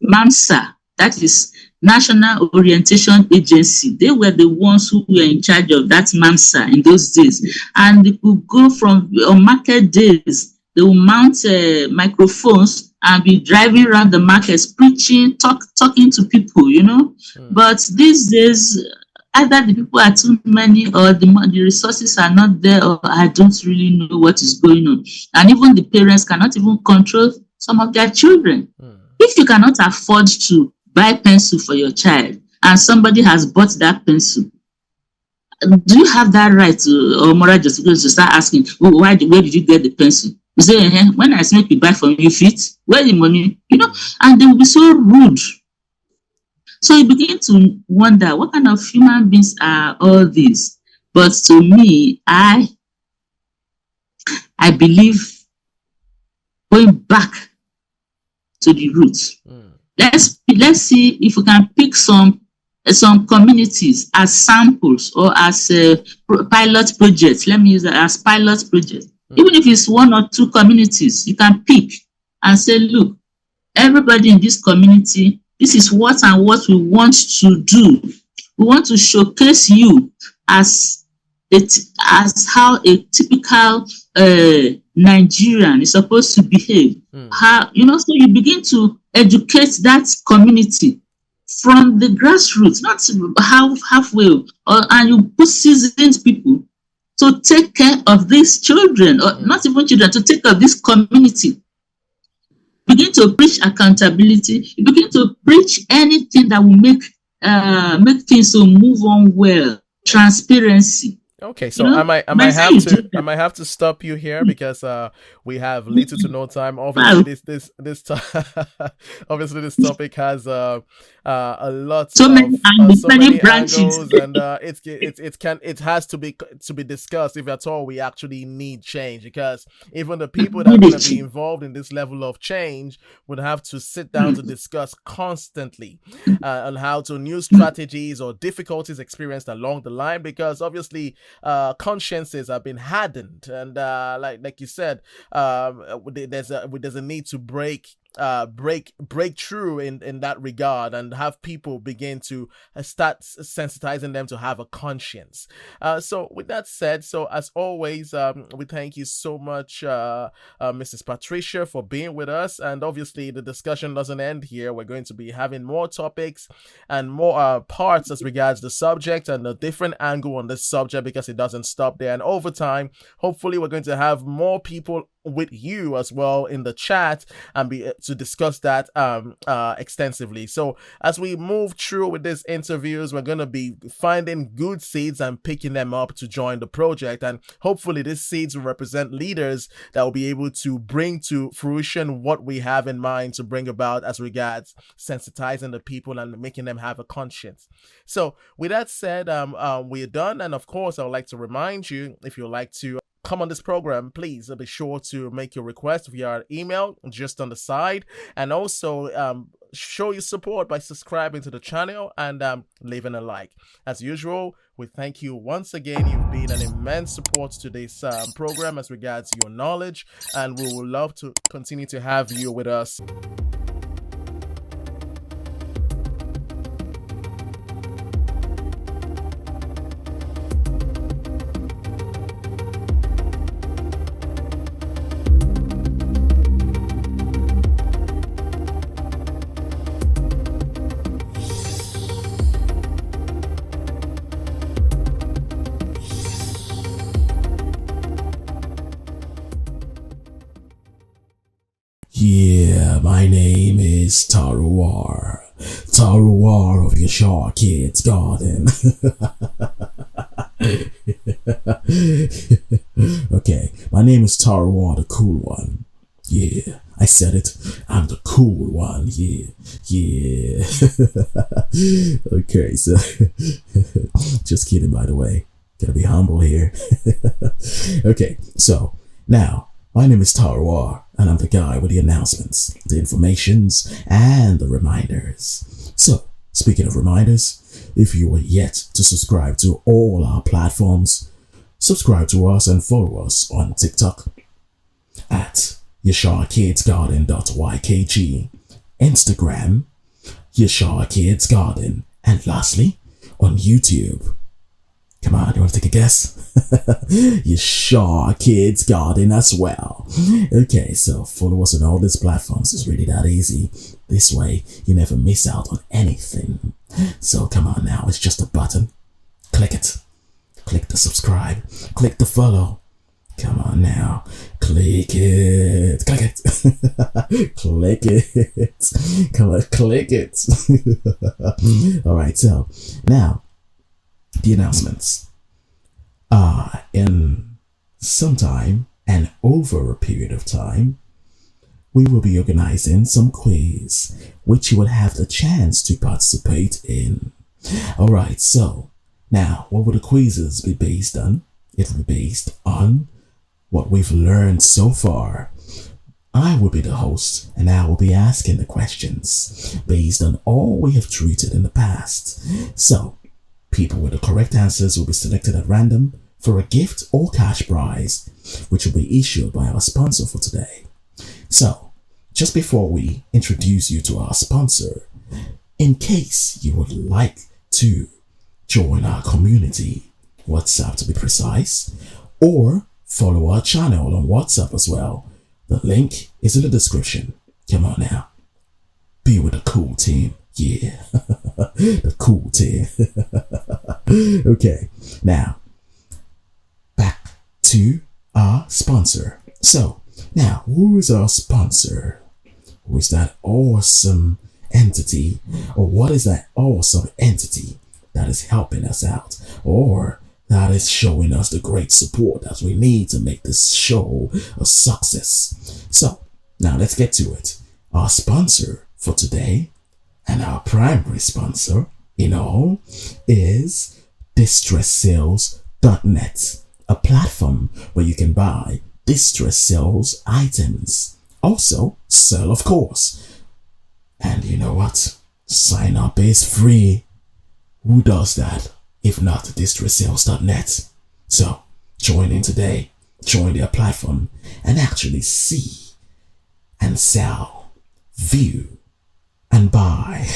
MAMSA, that is National Orientation Agency. They were the ones who were in charge of that MAMSA in those days. And they could go on market days, they will mount microphones and be driving around the markets, preaching, talking to people, But these days, either the people are too many or the resources are not there, or I don't really know what is going on. And even the parents cannot even control some of their children. If you cannot afford to buy pencil for your child and somebody has bought that pencil, do you have that right or moral justification to start asking, where did you get the pencil? You say, when I make you buy from you fit, where the money? And they will be so rude. So you begin to wonder, what kind of human beings are all these? But to me, I believe going back to the roots. Let's see if we can pick some communities as samples or as pilot projects. Let me use that as pilot projects. Even if it's one or two communities, you can pick and say, look, everybody in this community, this is what we want to do. We want to showcase you as how a typical Nigerian is supposed to behave. So you begin to educate that community from the grassroots, not halfway, and you put seasoned people to take care of these children, or not even children, to take care of this community. Begin to preach accountability. You begin to preach anything that will make things to move on well. Transparency. Okay, so I might have to stop you here because we have little to no time. Obviously, this obviously this topic has a lot so many branches, angles, and it has to be discussed if at all we actually need change, because even the people that are going to be involved in this level of change would have to sit down to discuss constantly on how to new strategies or difficulties experienced along the line, because obviously consciences have been hardened, and like you said, there's a need to break through in that regard and have people begin to start sensitizing them to have a conscience. So with that said, so as always, we thank you so much, Mrs. Patricia, for being with us. And obviously the discussion doesn't end here. We're going to be having more topics and more parts as regards the subject and a different angle on this subject, because it doesn't stop there. And over time, hopefully we're going to have more people with you as well in the chat and be to discuss that extensively. So as we move through with these interviews, we're going to be finding good seeds and picking them up to join the project, and hopefully these seeds will represent leaders that will be able to bring to fruition what we have in mind to bring about as regards sensitizing the people and making them have a conscience. So with that said, we're done, and of course I would like to remind you, if you'd like to come on this program, please be sure to make your request via our email just on the side, and also show your support by subscribing to the channel and leaving a like. As usual, we thank you once again. You've been an immense support to this program as regards your knowledge, and we would love to continue to have you with us. Yeah, my name is Taruwar of your Shark Kids Garden. Okay, my name is Taruwar, the cool one. Yeah, I said it. I'm the cool one. Yeah. Okay, so just kidding, by the way. Gotta be humble here. Okay, so now my name is Taruwar, and I'm the guy with the announcements, the informations, and the reminders. So, speaking of reminders, if you are yet to subscribe to all our platforms, subscribe to us and follow us on TikTok at yasharkidsgarden.ykg, Instagram, Yashar Kids Garden, and lastly, on YouTube. Come on, you want to take a guess? Yashar Kids Garden as well. Okay, so follow us on all these platforms. It's really that easy. This way, you never miss out on anything. So come on now, it's just a button. Click it. Click the subscribe. Click the follow. Come on now. Click it. Click it. Click it. Come on, click it. Alright, so now, the announcements. In some time and over a period of time, we will be organizing some quiz which you will have the chance to participate in. Alright, so now what will the quizzes be based on? It will be based on what we've learned so far. I will be the host and I will be asking the questions based on all we have treated in the past. So people with the correct answers will be selected at random for a gift or cash prize, which will be issued by our sponsor for today. So, just before we introduce you to our sponsor, in case you would like to join our community, WhatsApp to be precise, or follow our channel on WhatsApp as well, the link is in the description. Come on now, be with the cool team. Yeah, the cool team. Okay, now back to our sponsor. So now, who is our sponsor? Who is that awesome entity, or what is that awesome entity that is helping us out, or that is showing us the great support that we need to make this show a success? So now let's get to it. Our sponsor for today, and our primary sponsor in all, is DistressSales.net, a platform where you can buy distress sales items. Also sell, of course. And you know what? Sign up is free. Who does that if not DistressSales.net? So join in today, join their platform, and actually see and sell, view, and buy.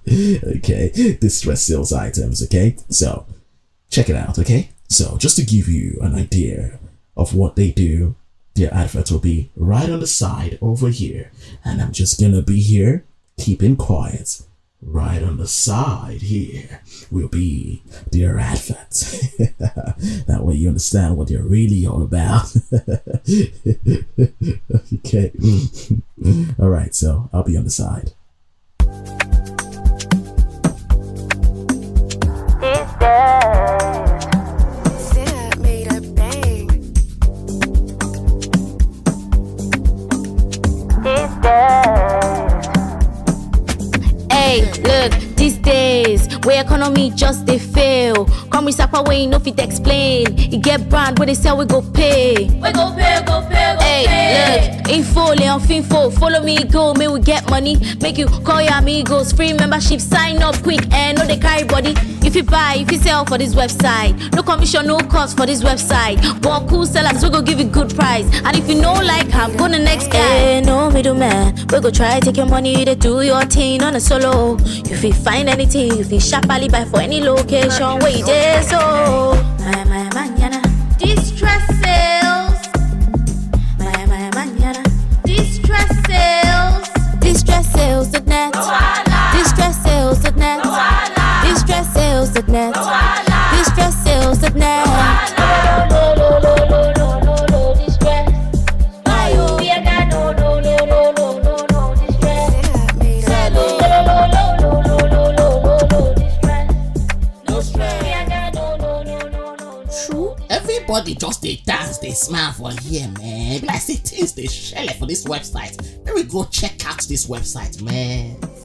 Okay, distress sales items. Okay, so check it out. Okay, so just to give you an idea of what they do, their advert will be right on the side over here, and I'm just gonna be here keeping quiet. Right on the side here will be their advert. That way you understand what they're really all about. Okay. All right, so I'll be on the side. Hey, look, these days, where economy just they fail. Come Come with Sapa way, no fit explain. You get brand where they sell, we go pay. We go pay, go pay, go pay. Hey, look, info, Leon Finfo. Follow me, go, may we get money. Make you call your amigos. Free membership, sign up quick, and no they carry body. If you buy, if you sell for this website, no commission, no cost for this website. But cool sellers, we go give you good price. And if you know like I'm go the next guy. Hey, no middleman, we go try take your money to do your thing on a solo. If you find anything, if you sharply buy for any location, where you there, so my manana, distress sales. My manana, distress sales. Distress sales.net. Distress sales.net. Distress sales.net. Distress sales.net. Everybody just they dance, they smile for here, man. Be like say things they share for this website. Maybe go check out this website, man.